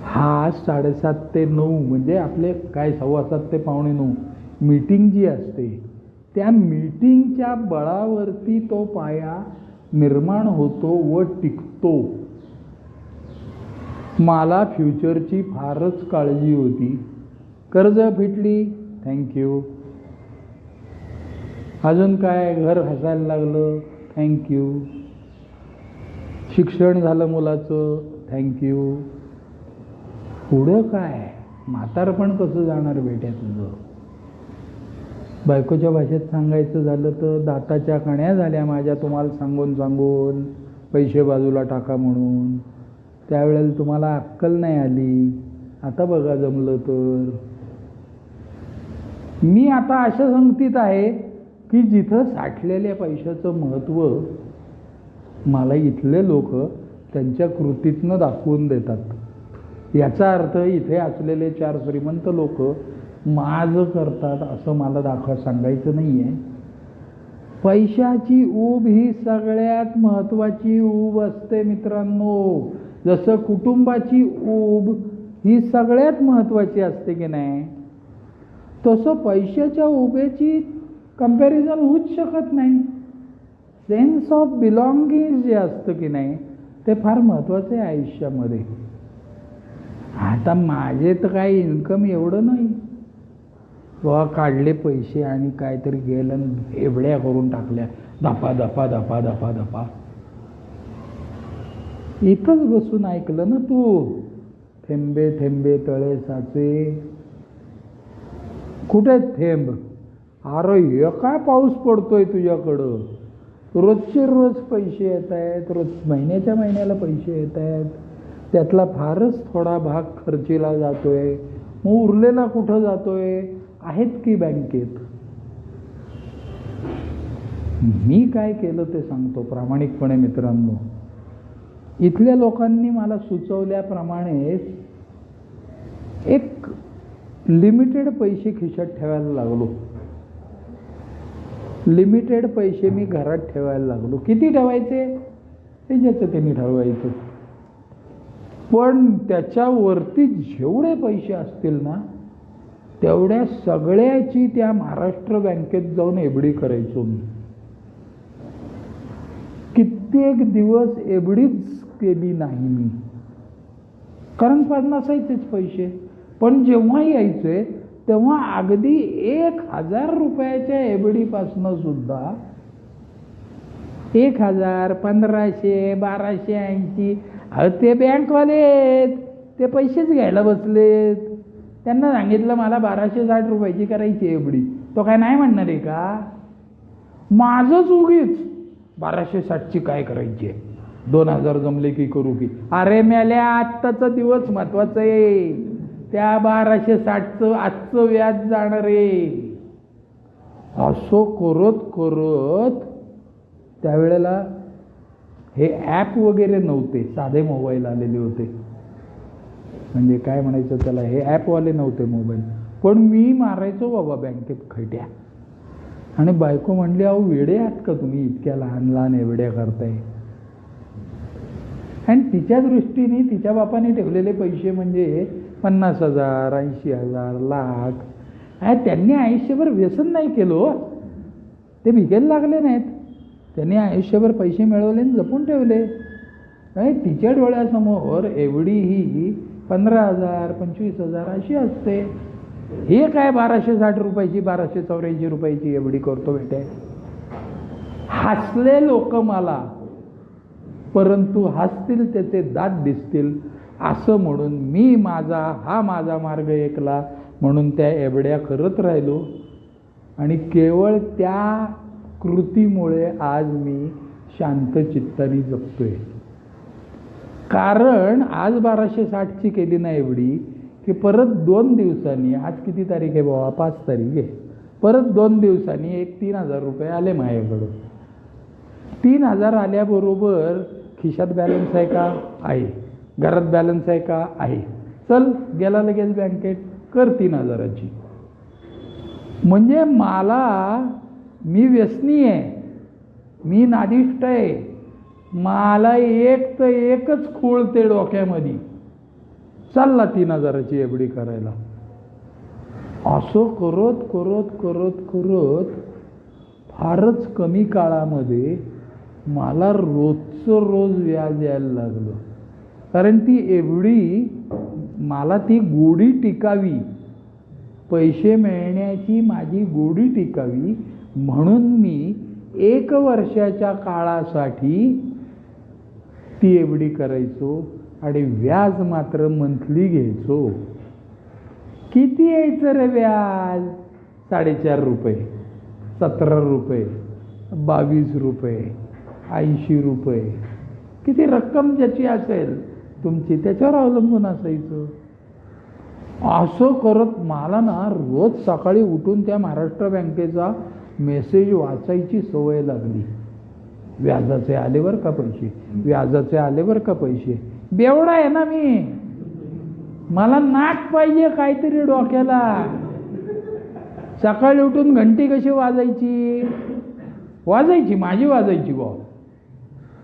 हा 7:30 ते 9 म्हणजे आपले काय 7:15 ते 8:45 मीटिंग जी असते त्या मीटिंगच्या बळावरती तो पाया निर्माण होतो व टिकतो. मला फ्युचरची फारच काळजी होती. कर्ज फिटली, थँक्यू. अजून काय, घर हसायला लागलं, थँक्यू. शिक्षण झालं मुलाचं, थँक्यू. पुढं काय, म्हातारपण कसं जाणार बेट्या तुझं? बायकोच्या भाषेत सांगायचं झालं तर दाताच्या कण्या झाल्या माझ्या तुम्हाला सांगून सांगून पैसे बाजूला टाका म्हणून. त्यावेळेला तुम्हाला अक्कल नाही आली. आता बघा जमलं तर. मी आता अशा संगतीत आहे की जिथं साठलेल्या पैशाचं महत्त्व मला इथले लोक त्यांच्या कृतीतनं दाखवून देतात. याचा अर्थ इथे असलेले 4 श्रीमंत लोक माज करतात असं मला सांगायचं नाही आहे. पैशाची ऊब ही सगळ्यात महत्त्वाची ऊब असते मित्रांनो. जसं कुटुंबाची ऊब ही सगळ्यात महत्त्वाची असते की नाही, तसं पैशाच्या उभेची कंपॅरिझन होऊच शकत नाही. सेन्स ऑफ बिलॉंगिंग जे असतं की नाही ते फार महत्त्वाचं आहे आयुष्यामध्ये. आता माझे तर काही इन्कम एवढं नाही, वा काढले पैसे आणि काहीतरी गेलं आणि एवढ्या करून टाकल्या दफा दफा दफा दफा दफा. इथंच बसून ऐकलं ना तू, थेंबे थेंबे तळे साचे. कुठे थेंब? अरे हे काय पाऊस पडतोय तुझ्याकडं. रोजचे रोज पैसे येत आहेत, रोज महिन्याच्या महिन्याला पैसे येत आहेत. त्यातला फारच थोडा भाग खर्चीला जातोय. मग उरलेला कुठं जातोय? आहेत की बँकेत. मी काय केलं ते सांगतो प्रामाणिकपणे मित्रांनो. इथल्या लोकांनी मला सुचवल्याप्रमाणे एक लिमिटेड पैसे खिशात ठेवायला लागलो. लिमिटेड पैसे मी घरात ठेवायला लागलो. किती ठेवायचे ते ज्याचं त्यांनी ठरवायचं. पण त्याच्यावरती जेवढे पैसे असतील ना तेवढ्या सगळ्याची त्या महाराष्ट्र बँकेत जाऊन एफडी करायचो मी. कित्येक दिवस एफडीच केली नाही मी, कारण नसायचेच पैसे. पण जेव्हा यायचे तेव्हा अगदी 1000 रुपयाच्या एफडीपासनं सुद्धा 1000, 1500, 1280. ते बँकवाले ते पैसेच घ्यायला बसलेत. त्यांना सांगितलं मला 1260 रुपयाची करायची एफडी. तो काय नाही म्हणणार आहे का? माझंच उगीच 1260ची काय करायची आहे, 2000 जमले की करू की. अरे मेल्या, आत्ताचा दिवस महत्वाचा आहे. त्या 1260चं आजचं व्याज जाणार आहे. असं करत करत त्यावेळेला हे ॲप वगैरे नव्हते, साधे मोबाईल आलेले होते. म्हणजे काय म्हणायचं त्याला, हे ॲपवाले नव्हते मोबाईल. पण मी मारायचो बाबा बँकेत खट्या. आणि बायको म्हणली, अहो वेडे आहात का तुम्ही, इतक्या लहान लहान एवढ्या करताय. आणि तिच्या दृष्टीने तिच्या बापाने ठेवलेले पैसे म्हणजे 50,000, 80,000, लाख. त्यांनी आयुष्यभर व्यसन नाही केलं, ते भिकेला लागले नाहीत. त्यांनी आयुष्यभर पैसे मिळवले आणि जपून ठेवले. तिच्या डोळ्यासमोर एवढी ही 15,000, 25,000 अशी असते. हे काय 1260 रुपयाची, 1284 रुपयाची एवढी करतो बेटे. हसले लोक मला, परंतु हसतील त्याचे दात दिसतील असं म्हणून मी माझा मार्ग ऐकला. म्हणून त्या एवढ्या करत राहिलो. आणि केवळ त्या कृतीमुळे आज मी शांत चित्ताने जगतोय. कारण आज 1260ची केली ना एवढी की परत 2 दिवसांनी, आज किती तारीख आहे बाबा, 5 तारीख आहे, परत 2 दिवसांनी एक 3000 रुपये आले माझ्याकडं. 3000 आल्याबरोबर खिशात बॅलन्स आहे का? आहे. घरात बॅलन्स आहे का? आहे. चल गेला लगेच बँकेत, कर 3000ची. म्हणजे मी व्यसनी आहे, मी नादिष्ट आहे. मला एक तर एकच खोळते डोक्यामध्ये, चालला 3000ची एफडी करायला. असं करत करत करत करत फारच कमी काळामध्ये मला रोजचं रोज व्याज यायला लागलं. कारण ती एवढी मला ती गोडी टिकावी, पैसे मिळण्याची माझी गोडी टिकावी म्हणून मी 1 वर्षाच्या काळासाठी ती एवढी करायचो आणि व्याज मात्र मंथली घ्यायचो. किती यायचं रे व्याज? 4.5 रुपये, 17 रुपये, 22 रुपये, 80 रुपये. किती रक्कम ज्याची असेल तुमची त्याच्यावर अवलंबून असायचं. असं करत मला ना रोज सकाळी उठून त्या महाराष्ट्र बँकेचा मेसेज वाचायची सवय लागली. व्याजाचे आले बरं का पैसे, व्याजाचे आले बरं का पैसे. बेवडा आहे ना मी, मला नाट पाहिजे काहीतरी डोक्याला. सकाळी उठून घंटी कशी वाजायची माझी वाजायची बुवा.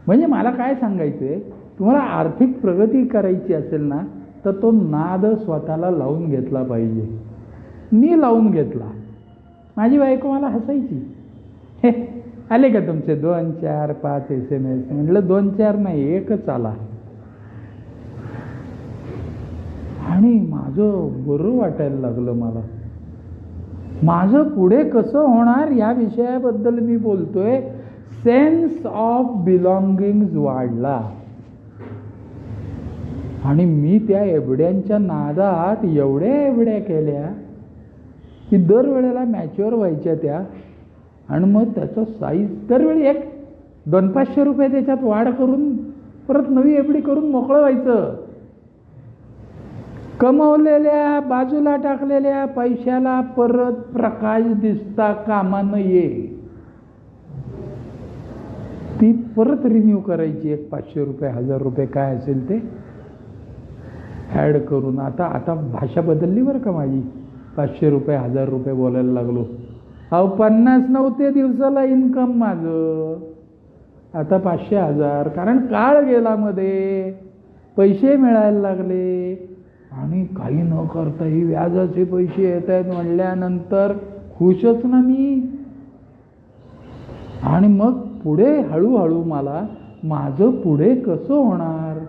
म्हणजे मला काय सांगायचं आहे, तुम्हाला आर्थिक प्रगती करायची असेल ना तर तो नाद स्वतःला लावून घेतला पाहिजे. मी लावून घेतला. माझी बायको मला हसायची, हे आले का तुमचे 2, 4, 5 SMS? म्हटलं 2, 4 नाही, 1च आला. आणि माझं बरं वाटायला लागलं. मला माझं पुढे कसं होणार या विषयाबद्दल मी बोलतोय. सेन्स ऑफ बिलॉंगिंग वाढला आणि मी त्या एवढ्यांच्या नादात एवढ्या केल्या की दरवेळेला मॅच्युअर व्हायच्या त्या. आणि मग त्याचं साईज दरवेळी 200-500 रुपये त्याच्यात वाढ करून परत नवी एफडी करून मोकळं व्हायचं. कमवलेल्या बाजूला टाकलेल्या पैशाला परत प्रकाश दिसता कामा नये. ती परत रिन्यू करायची. 500 रुपये, 1000 रुपये काय असेल ते ॲड करून. आता भाषा बदलली बरं का माझी. 500 रुपये, 1000 रुपये बोलायला लागलो. 50 नव्हते दिवसाला इन्कम माझं, आता 500-1000. कारण काळ गेला मध्ये, पैसे मिळायला लागले आणि काही न करताही व्याजाचे पैसे येत आहेत म्हणल्यानंतर खुशच ना मी. आणि मग पुढे हळूहळू मला माझं पुढे कसं होणार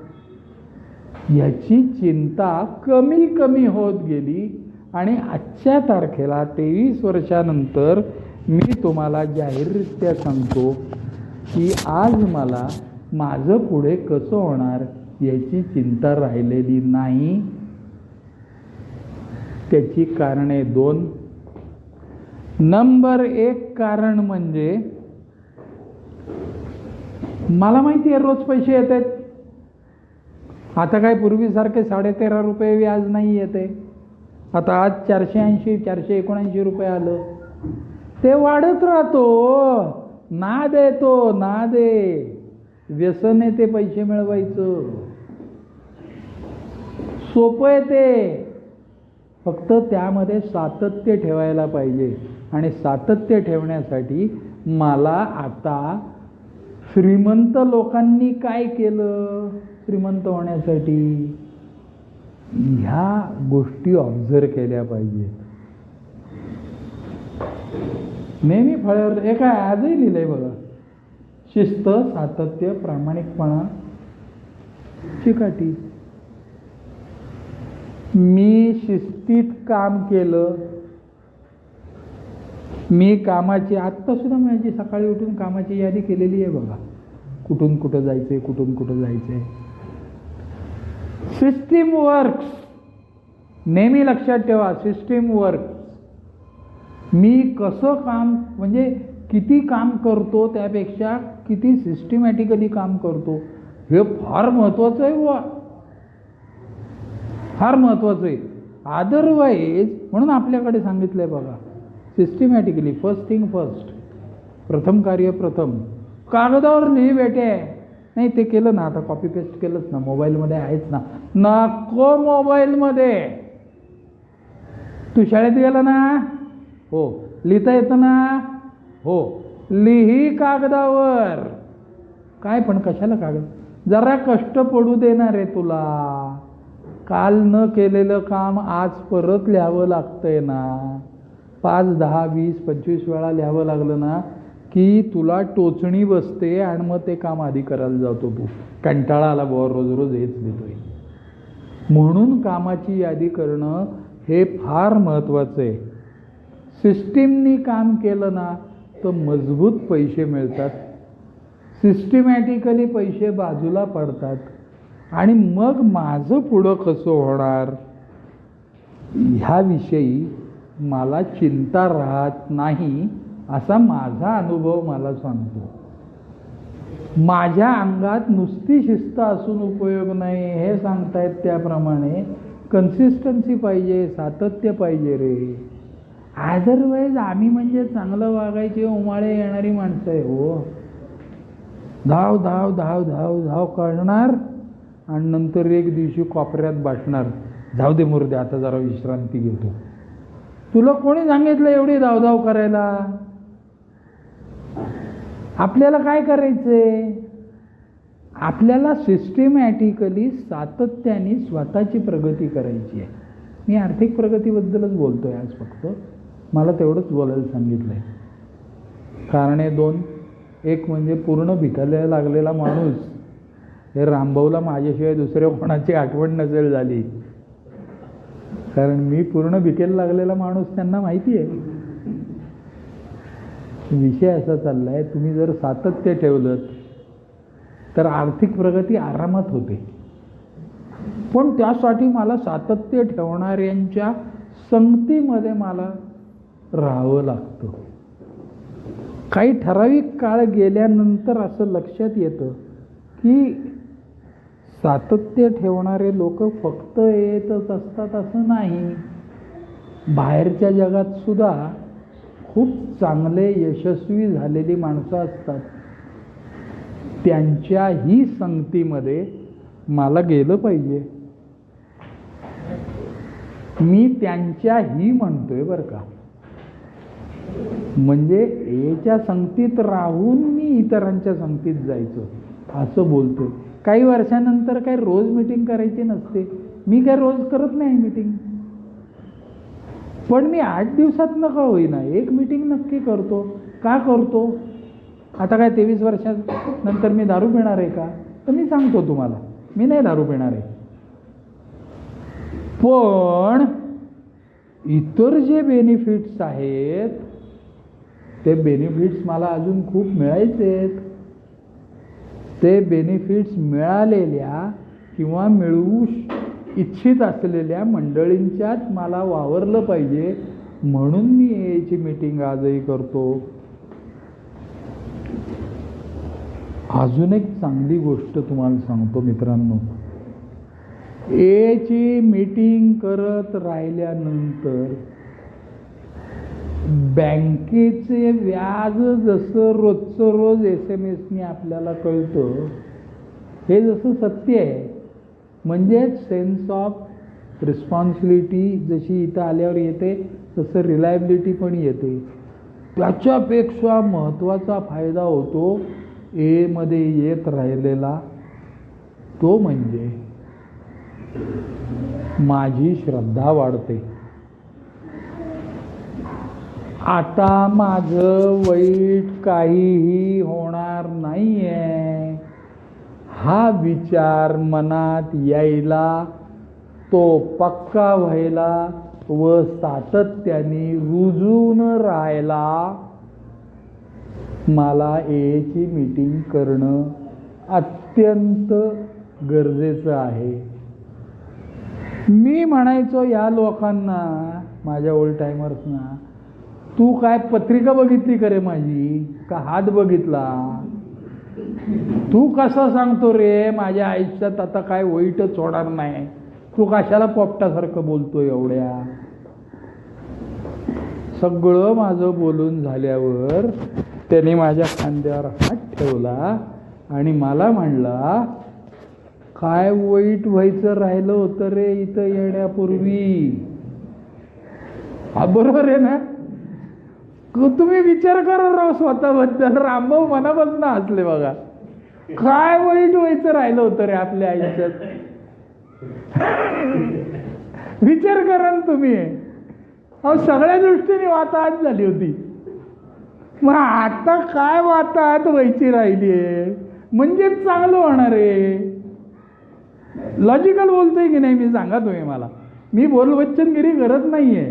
याची चिंता कमी होत गेली. आणि आजच्या तारखेला 23 वर्षानंतर मी तुम्हाला जाहीररित्या सांगतो की आज मला माझं पुढे कसं होणार याची चिंता राहिलेली नाही. त्याची कारणे 2. नंबर 1 कारण म्हणजे मला माहिती आहे रोज पैसे येत आहेत. आता काय पूर्वीसारखे 13.5 रुपये व्याज नाही येते. आता आज 480-479 रुपये आलं. ते वाढत राहतो. नाद येतो, नाद आहे, व्यसन आहे ते पैसे मिळवायचं. सोपं आहे ते, फक्त त्यामध्ये सातत्य ठेवायला पाहिजे. आणि सातत्य ठेवण्यासाठी मला आता श्रीमंत लोकांनी काय केलं श्रीमंत होण्यासाठी ह्या गोष्टी ऑब्झर्व केल्या पाहिजे. नेहमी फळ्यावर एका आजही लिहिलंय बघा, शिस्त, सातत्य, प्रामाणिकपणा, चिकाटी. मी शिस्तीत काम केलं. मी कामाची आत्ता सुद्धा माझी सकाळी उठून कामाची यादी केलेली आहे बघा, कुठून कुठं जायचंय, कुठून कुठं जायचंय. System works. नेहमी लक्षात ठेवा, सिस्टीम वर्क्स. मी कसं काम म्हणजे किती काम करतो त्यापेक्षा किती सिस्टमॅटिकली काम करतो हे फार महत्त्वाचं आहे बुवा, फार महत्त्वाचं आहे. अदरवाईज म्हणून आपल्याकडे सांगितलंय बघा, सिस्टमॅटिकली, फर्स्ट थिंग फर्स्ट, प्रथम कार्य प्रथम. कागदावर लिही बेटे. नाही ते केलं ना, आता कॉपी पेस्ट केलंच ना, मोबाईलमध्ये आहेच ना. नको मोबाईलमध्ये. तू शाळेत गेला ना, हो. लिहिता येतं ना, हो. लिही कागदावर. काय पण कशाला कागद, जरा कष्ट पडू देणार आहे तुला. काल न केलेलं काम आज परत लिहावं लागतंय ना. 5, 10, 20, 25 वेळा लिहावं लागलं ना की तुला टोचणी बसते आणि मग ते काम आधी करायला जातो तू. कंटाळा आला बुवा, रोज रोज हेच देतोय. म्हणून कामाची यादी करणं हे फार महत्त्वाचं आहे. सिस्टीमनी काम केलं ना तर मजबूत पैसे मिळतात, सिस्टमॅटिकली पैसे बाजूला पडतात आणि मग माझं पुढं कसं होणार ह्याविषयी मला चिंता राहत नाही, असा माझा अनुभव मला सांगतो. माझ्या अंगात नुसती शिस्त असून उपयोग नाही, हे सांगतायत त्याप्रमाणे कन्सिस्टन्सी पाहिजे, सातत्य पाहिजे रे. अदरवाईज आम्ही म्हणजे चांगलं वागायचे उमाळे येणारी माणसं आहे हो. धाव धाव धाव धाव धाव करणार आणि नंतर एक दिवशी कोपऱ्यात बसणार, जाऊ दे मुर्दे आता जरा विश्रांती घेतो. तुला कोणी सांगितलं एवढी धावधाव करायला? आपल्याला काय करायचंय? आपल्याला सिस्टमॅटिकली सातत्याने स्वतःची प्रगती करायची आहे. मी आर्थिक प्रगतीबद्दलच बोलतोय आज फक्त, मला तेवढंच बोलायला सांगितलंय. कारणे दोन. एक म्हणजे पूर्ण भिकायला लागलेला माणूस, हे रामभाऊला माझ्याशिवाय दुसऱ्या कोणाची आठवण नसेल झाली, कारण मी पूर्ण भिकेला लागलेला माणूस त्यांना माहिती आहे. विषय असा चाललाय, तुम्ही जर सातत्य ठेवलं तर आर्थिक प्रगती आरामात होते. पण त्यासाठी मला सातत्य ठेवणाऱ्यांच्या संगतीमध्ये मला राहावं लागतं. काही ठराविक काळ गेल्यानंतर असं लक्षात येतं की सातत्य ठेवणारे लोक फक्त येतच असतात असं नाही. बाहेरच्या जगात सुद्धा खूप चांगले यशस्वी झालेली माणसं असतात. त्यांच्याही संगतीमध्ये मला गेलं पाहिजे. मी त्यांच्याही म्हणतोय बरं का, म्हणजे याच्या संगतीत राहून मी इतरांच्या संगतीत जायचं असं बोलतोय. काही वर्षानंतर काही रोज मीटिंग करायची नसते. मी काय रोज करत नाही मीटिंग, पण मी 8 दिवसात नका होईना एक मीटिंग नक्की करतो. का करतो? आता काय 23 वर्षानंतर मी दारू पिणार आहे का? तर मी सांगतो तुम्हाला, मी नाही दारू पिणार आहे. पण इतर जे बेनिफिट्स आहेत ते बेनिफिट्स मला अजून खूप मिळायचे आहेत. ते बेनिफिट्स मिळालेल्या किंवा मिळवू इच्छित असलेल्या मंडळींच्यात मला वावरलं पाहिजे, म्हणून मी याची मीटिंग आजही करतो. अजून एक चांगली गोष्ट तुम्हाला सांगतो मित्रांनो, याची मीटिंग करत राहिल्यानंतर बँकेचे व्याज जसं रोजचं रोज SMS आपल्याला कळतं, हे जसं सत्य आहे, म्हणजेच सेन्स ऑफ रिस्पॉन्सिबिलिटी जशी इथं आल्यावर येते तसं रिलायबिलिटी पण येते. त्याच्यापेक्षा महत्त्वाचा फायदा होतो मध्ये येत राहिलेला, तो म्हणजे माझी श्रद्धा वाढते. आता माझं वाईट काहीही होणार नाही आहे हा विचार मनात यायला, तो पक्का व्हायला व सातत्याने रुजून राहायला मला याची मीटिंग करणं अत्यंत गरजेचं आहे. मी म्हणायचो या लोकांना, माझ्या ओल्ड टायमर्सना, तू काय पत्रिका बघितली करे माझी का हात बघितला? तू कसं सांगतो रे माझ्या आयुष्यात आता काय वाईटच होणार नाही? तू कशाला पोपटासारखं बोलतोय एवढ्या? सगळं माझं बोलून झाल्यावर त्याने माझ्या खांद्यावर हात ठेवला आणि मला म्हणला, काय वाईट व्हायचं राहिलं होतं रे इथं येण्यापूर्वी? हा बरोबर आहे ना? तुम्ही विचार करा राव स्वतःबद्दल. रामभाऊ मनापासून हसले बघा. काय वाईट व्हायचं राहिलं होतं रे आपल्या आयुष्यात? विचार करा ना तुम्ही. अहो सगळ्या दृष्टीने वाताहत झाली होती. मग आता काय वातात व्हायची राहिली आहे, म्हणजेच चांगलं होणार आहे. लॉजिकल बोलतोय की नाही मी, सांगा तुम्ही मला. मी बोलवच्चनगिरी करत नाहीये.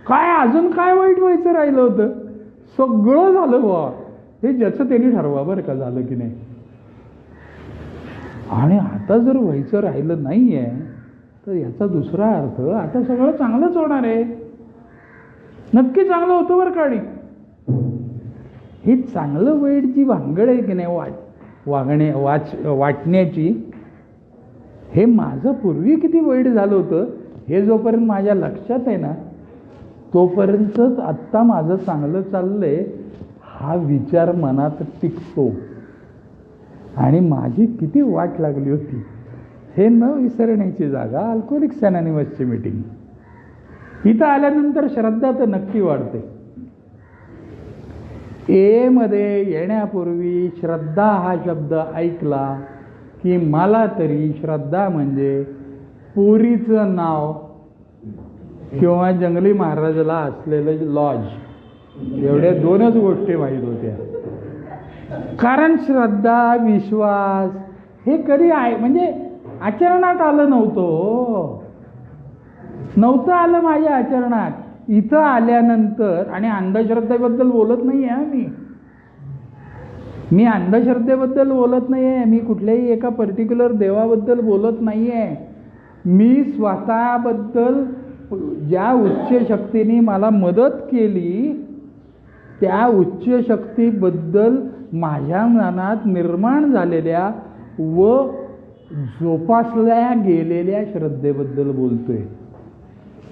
काय अजून काय वाईट व्हायचं राहिलं होतं, सगळं झालं बुवा. हे ज्याचं त्यांनी ठरवा बरं का, झालं की नाही. आणि आता जर व्हायचं राहिलं नाहीये तर याचा दुसरा अर्थ आता सगळं चांगलंच होणार आहे. नक्की चांगलं होतं बरं काढी. ही चांगलं वाईट जी भांगड आहे की नाही वाटण्याची, हे माझं पूर्वी किती वाईट झालं होतं हे जोपर्यंत माझ्या लक्षात आहे ना, तोपर्यंतच आत्ता माझं चांगलं चाललंय हा विचार मनात टिकतो. आणि माझी किती वाट लागली होती हे न विसरण्याची जागा अल्कोहोलिक्स अनॉनिमसची मीटिंग. इथं आल्यानंतर श्रद्धा तर नक्की वाढते. ए मध्ये येण्यापूर्वी श्रद्धा हा शब्द ऐकला की मला तरी श्रद्धा म्हणजे पुरीचं नाव किंवा जंगली महाराजाला असलेलं लॉज, एवढ्या दोनच गोष्टी माहीत होत्या. कारण श्रद्धा विश्वास हे कधी म्हणजे आचरणात आलं नव्हतं आलं माझ्या आचरणात. इथं आल्यानंतर, आणि अंधश्रद्धेबद्दल बोलत नाही आहे मी अंधश्रद्धेबद्दल बोलत नाही आहे, मी कुठल्याही एका पर्टिक्युलर देवाबद्दल बोलत नाही आहे. मी स्वतःबद्दल ज्या उच्च शक्तीने मला मदत केली त्या उच्च शक्तीबद्दल माझ्या मनात निर्माण झालेल्या व जोपासल्या गेलेल्या श्रद्धेबद्दल बोलतोय.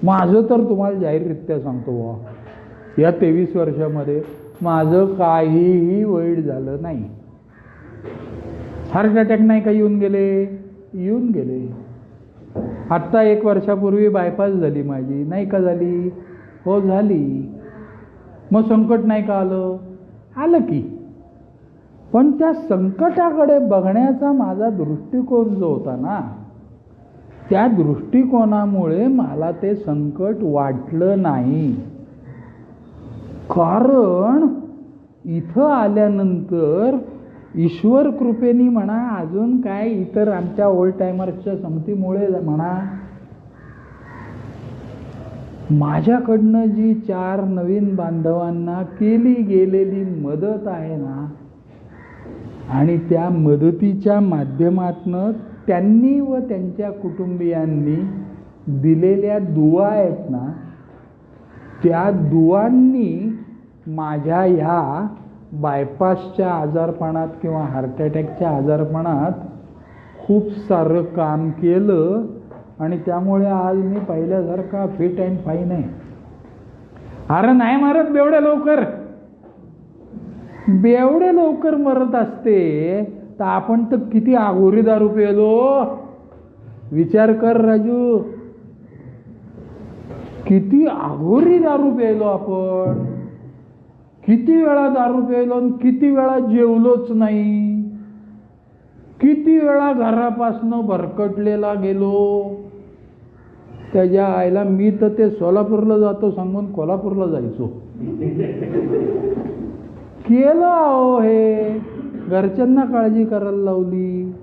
माझं तर तुम्हाला जाहीररित्या सांगतो बुवा, या 23 वर्षामध्ये माझं काहीही वाईट झालं नाही. हार्ट अटॅक नाही का येऊन गेले. आत्ता 1 वर्षापूर्वी बायपास झाली माझी, नाही का झाली? हो झाली. मग संकट नाही का आलं की. पण त्या संकटाकडे बघण्याचा माझा दृष्टिकोन जो होता ना, त्या दृष्टिकोनामुळे मला ते संकट वाटलं नाही. कारण इथं आल्यानंतर ईश्वर कृपेनी म्हणा, अजून काय इतर आमच्या ओल्ड टायमर्सच्या संगतीमुळे म्हणा, माझ्याकडनं जी 4 नवीन बांधवांना केली गेलेली मदत आहे ना, आणि त्या मदतीच्या माध्यमातनं त्यांनी व त्यांच्या कुटुंबियांनी दिलेल्या दुआ आहेत ना, त्या दुआंनी माझ्या ह्या बायपासच्या आजारपणात किंवा हार्ट अटॅकच्या आजारपणात खूप सारं काम केलं. आणि त्यामुळे आज मी पहिल्यासारखा फिट अँड फाईन आहे. अरे नाही मरत बेवढे लवकर मरत असते तर आपण तर किती आघोरी दारू प्यालो. विचार कर राजू, किती आघोरी दारू प्यायलो आपण. किती वेळा दारू प्यायलो, किती वेळा जेवलोच नाही, किती वेळा घरापासनं भरकटलेला गेलो. त्याच्या आईला मी तर ते सोलापूरला जातो सांगून कोल्हापूरला जायचो. केलं अहो हे, घरच्यांना काळजी करायला लावली.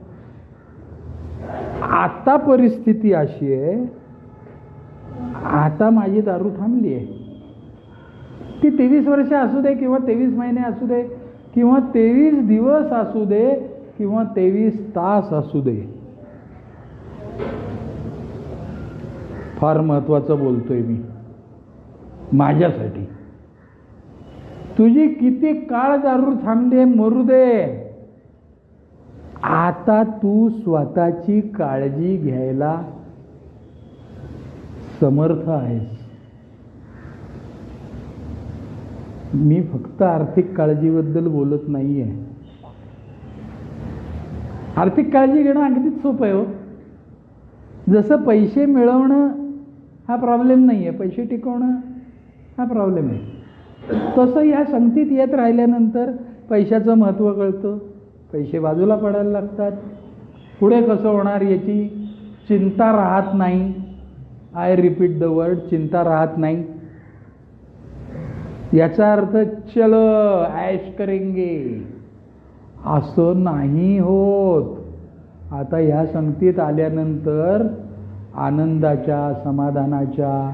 आता परिस्थिती अशी आहे, आता माझी दारू थांबली आहे. ती 23 वर्ष असू दे किंवा 23 महिने असू दे किंवा 23 दिवस असू दे किंवा 23 तास असू दे. फार महत्वाचं बोलतोय मी माझ्यासाठी. तुझी किती काळ दारू थांबते मरू दे, आता तू स्वतःची काळजी घ्यायला समर्थ आहेस. मी फक्त आर्थिक काळजीबद्दल बोलत नाहीये. आर्थिक काळजी घेणं अगदीच सोपं आहे हो. जसं पैसे मिळवणं हा प्रॉब्लेम नाही आहे, पैसे टिकवणं हा प्रॉब्लेम आहे, तसं या संगतीत येत राहिल्यानंतर पैशाचं महत्त्व कळतं. पैसे बाजूला पडायला लागतात. पुढे कसं होणार याची चिंता राहत नाही. आय रिपीट द वर्ड, चिंता राहत नाही. याचा अर्थ चलो ऐश करेंगे असं नाही होत. आता ह्या संगतीत आल्यानंतर आनंदाच्या, समाधानाच्या,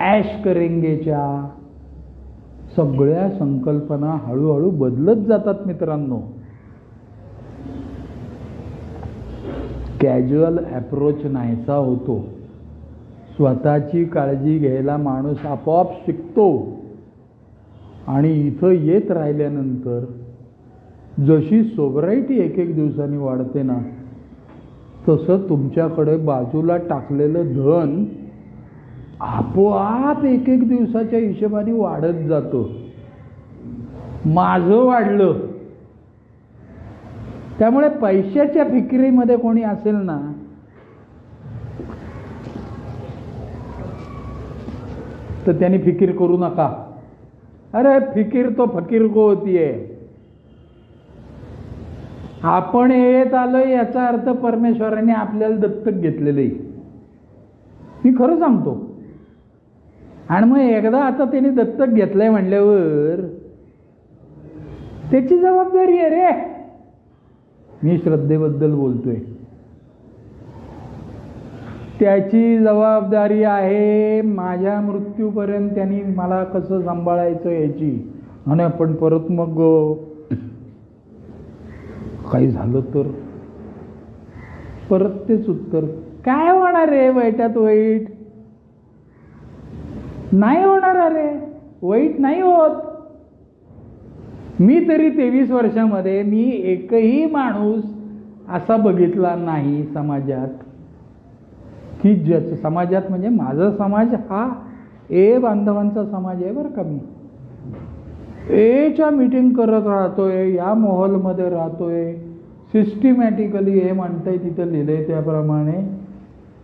ऐश करेंगेच्या सगळ्या संकल्पना हळूहळू बदलत जातात मित्रांनो. कॅज्युअल अप्रोच नाहीसा होतो. स्वतःची काळजी घ्यायला माणूस आपोआप शिकतो. आणि इथं येत राहिल्यानंतर जशी सोबरायटी एक एक दिवसांनी वाढते ना, तसं तुमच्याकडे बाजूला टाकलेलं धन आपोआप एक एक दिवसाच्या हिशोबाने वाढत जातं. माझं वाढलं. त्यामुळे पैशाच्या फिकिरीमध्ये कोणी असेल ना, तर त्यांनी फिकीर करू नका. अरे फिकीर तो फकीर को होती है. आपण येत आलोय याचा अर्थ परमेश्वराने आपल्याला दत्तक घेतलेलं आहे. मी खरं सांगतो. आणि मग एकदा आता त्यांनी दत्तक घेतलंय म्हणल्यावर त्याची जबाबदारी आहे रे. मी श्रद्धेबद्दल बोलतोय. त्याची जबाबदारी आहे माझ्या मृत्यूपर्यंत त्यांनी मला कसं सांभाळायचं याची. आणि आपण परत मग काही झालं तर परत तेच उत्तर. काय होणार रे वाईटात वाईट? नाही होणार. अरे वाईट नाही होत. मी तरी 23 वर्षामध्ये मी एकही माणूस असा बघितला नाही समाजात की ज्याचं, समाजात म्हणजे माझा समाज हा ए बांधवांचा समाज आहे बरं का. मी एच्या मीटिंग करत राहतोय, या माहोलमध्ये राहतोय, सिस्टमॅटिकली हे म्हणताय तिथं लिहिलंय त्याप्रमाणे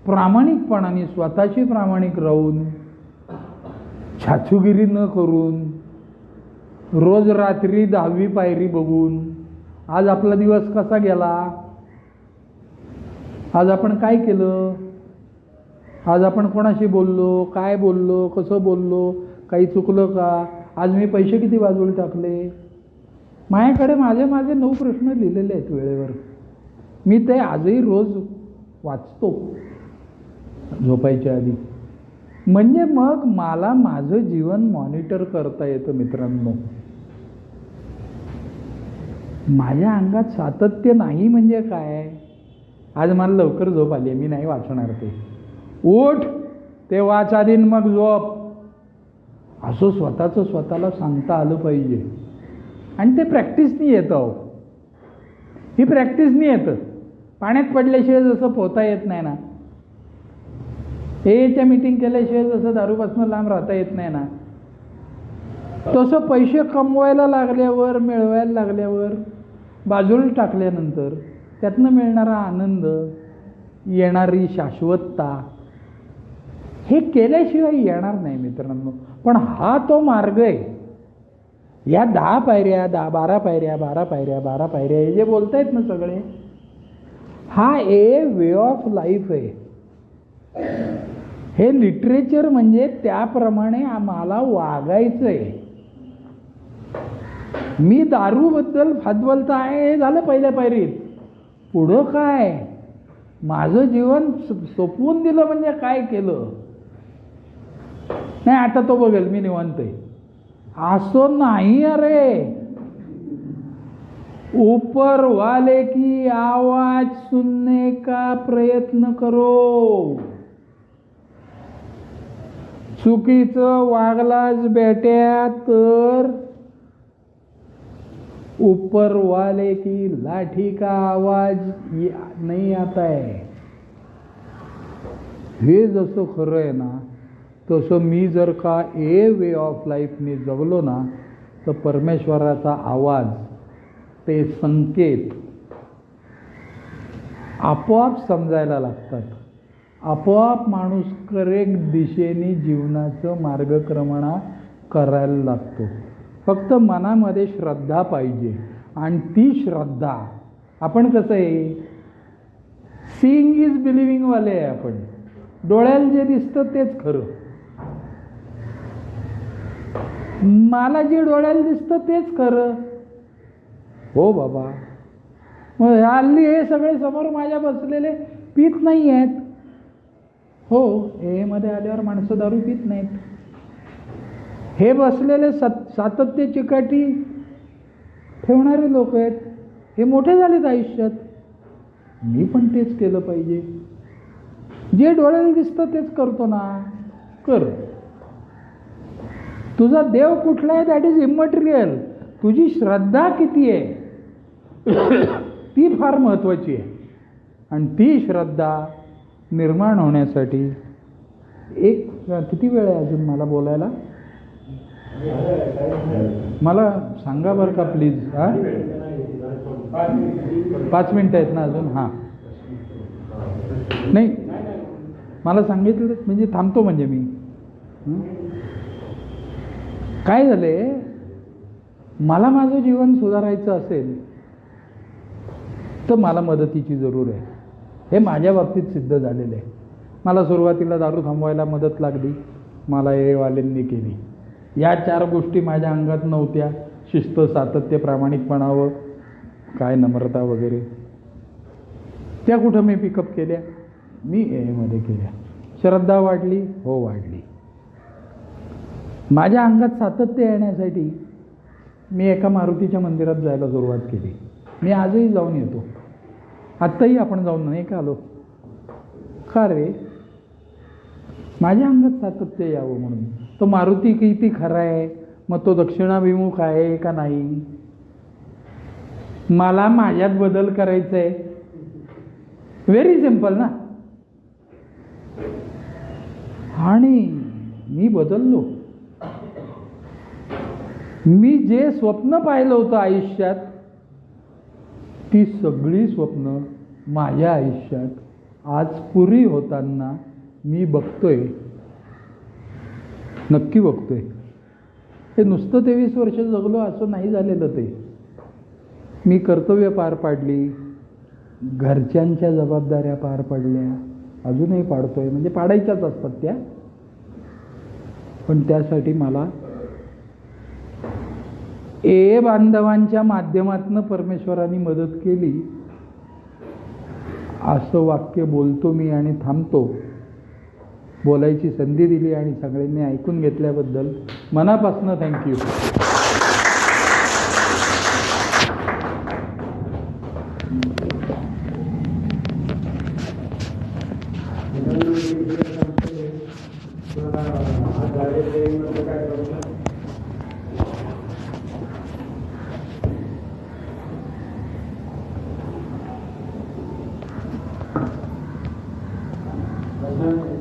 प्रामाणिकपणाने स्वतःशी प्रामाणिक राहून, छाछुगिरी न करून, रोज रात्री 10वी पायरी बघून आज आपला दिवस कसा गेला, आज आपण काय केलं, आज आपण कोणाशी बोललो, काय बोललो, कसं बोललो, काही चुकलं का, आज मी पैसे किती बाजूला टाकले. माझ्याकडे माझे 9 प्रश्न लिहिलेले आहेत वेळेवर. मी ते आजही रोज वाचतो झोपायच्या आधी. म्हणजे मग मला माझं जीवन मॉनिटर करता येतं मित्रांनो. माझ्या अंगात सातत्य नाही म्हणजे काय. आज मला लवकर झोप आली, मी नाही वाचणार ते. उठ ते वाच आधी मग झोप, असं स्वतःचं स्वतःला सांगता आलं पाहिजे. आणि ते प्रॅक्टिसनी येतं. ही प्रॅक्टिसनी येतं. पाण्यात पडल्याशिवाय जसं पोहता येत नाही ना, हेच्या मीटिंग केल्याशिवाय जसं दारूपासून लांब राहता येत नाही ना, तसं पैसे कमवायला लागल्यावर, मिळवायला लागल्यावर, बाजूला टाकल्यानंतर त्यातनं मिळणारा आनंद, येणारी शाश्वतता, हे केल्याशिवाय येणार नाही मित्रांनो. पण हा तो मार्ग आहे. या 10 पायऱ्या, 12 पायऱ्या, 12 पायऱ्या, 12 पायऱ्या हे जे बोलतायत ना सगळे, हा ए वे ऑफ लाईफ आहे. हे लिटरेचर म्हणजे त्याप्रमाणे आम्हाला वागायचं आहे. मी दारूबद्दल फादवलता आहे हे झालं पहिल्या पायरीत. पुढं काय, माझं जीवन सोपवून दिलं म्हणजे काय केलं नाही, आता तो बघेल मी निवांत आहे असं नाही. अरे ऊपर वाले की आवाज सुनने का प्रयत्न करो. चुकीचं वागलाच बेट्या तर ऊपर वाले की लाठी का आवाज नहीं आता है. हे जसं खरं आहे ना, तसं मी जर का ए वे ऑफ लाईफने जगलो ना, तर परमेश्वराचा आवाज, ते संकेत आपोआप समजायला लागतात. आपोआप माणूस करेक्ट दिशेने जीवनाचं मार्गक्रमणा करायला लागतो. फक्त मनामध्ये श्रद्धा पाहिजे. आणि ती श्रद्धा, आपण कसं आहे, सीइंग इज बिलिव्हिंग वाले आहे आपण. डोळ्याला जे दिसतं तेच खरं. मला जे डोळ्याला दिसतं तेच खरं. हो बाबा, मग हल्ली हे सगळे समोर माझ्या बसलेले पित नाही आहेत. हो, मध्ये आल्यावर माणसं दारू पित नाहीत. हे बसलेले सातत्य चिकाटी ठेवणारे लोक आहेत. हे मोठे झालेत आयुष्यात. मी पण तेच केलं पाहिजे. जे डोळ्याला दिसतं तेच करतो ना, कर. तुझा देव कुठला आहे दॅट इज इममटेरियल. तुझी श्रद्धा किती आहे ती फार महत्त्वाची आहे. आणि ती श्रद्धा निर्माण होण्यासाठी किती वेळ आहे अजून मला बोलायला? मला सांगा बरं का प्लीज. 5 मिनटं आहेत ना अजून? हां, नाही मला सांगितलं म्हणजे थांबतो. म्हणजे मी काय झाले, मला माझं जीवन सुधारायचं असेल तर मला मदतीची जरूर आहे. हे माझ्या बाबतीत सिद्ध झालेलं आहे. मला सुरुवातीला दारू थांबवायला मदत लागली, मला ए वालेंनी केली. या 4 गोष्टी माझ्या अंगात नव्हत्या. शिस्त, सातत्य, प्रामाणिकपणावर काय नम्रता वगैरे, त्या कुठं मी पिकअप केल्या? मी एमध्ये केल्या. श्रद्धा वाढली? हो वाढली. माझ्या अंगात सातत्य येण्यासाठी मी एका मारुतीच्या मंदिरात जायला सुरुवात केली. मी आजही जाऊन येतो. आत्ताही आपण जाऊन नाही का आलो? का रे? माझ्या अंगात सातत्य यावं म्हणून. तो मारुती किती खरा आहे, मग तो दक्षिणाभिमुख आहे का नाही? मला माझ्यात बदल करायचा आहे. व्हेरी सिम्पल ना. आणि मी बदललो. मी जे स्वप्न पाहिलं होतं आयुष्यात, ती सगळी स्वप्न माझ्या आयुष्यात आज पुरी होताना मी बघतोय. नक्की बघतोय. हे नुसतं 23 वर्ष जगलो असं नाही झालेलं. ते मी कर्तव्य पार पाडली, घरच्यांच्या जबाबदाऱ्या पार पाडल्या, अजूनही पाडतोय. म्हणजे पाडायच्याच असतात त्या. पण त्यासाठी मला बांधवांच्या माध्यमातून परमेश्वराने मदत केली असं वाक्य बोलतो मी आणि थांबतो. बोलायची संधी दिली आणि सगळ्यांनी ऐकून घेतल्याबद्दल मनापासून थँक्यू. Thank you.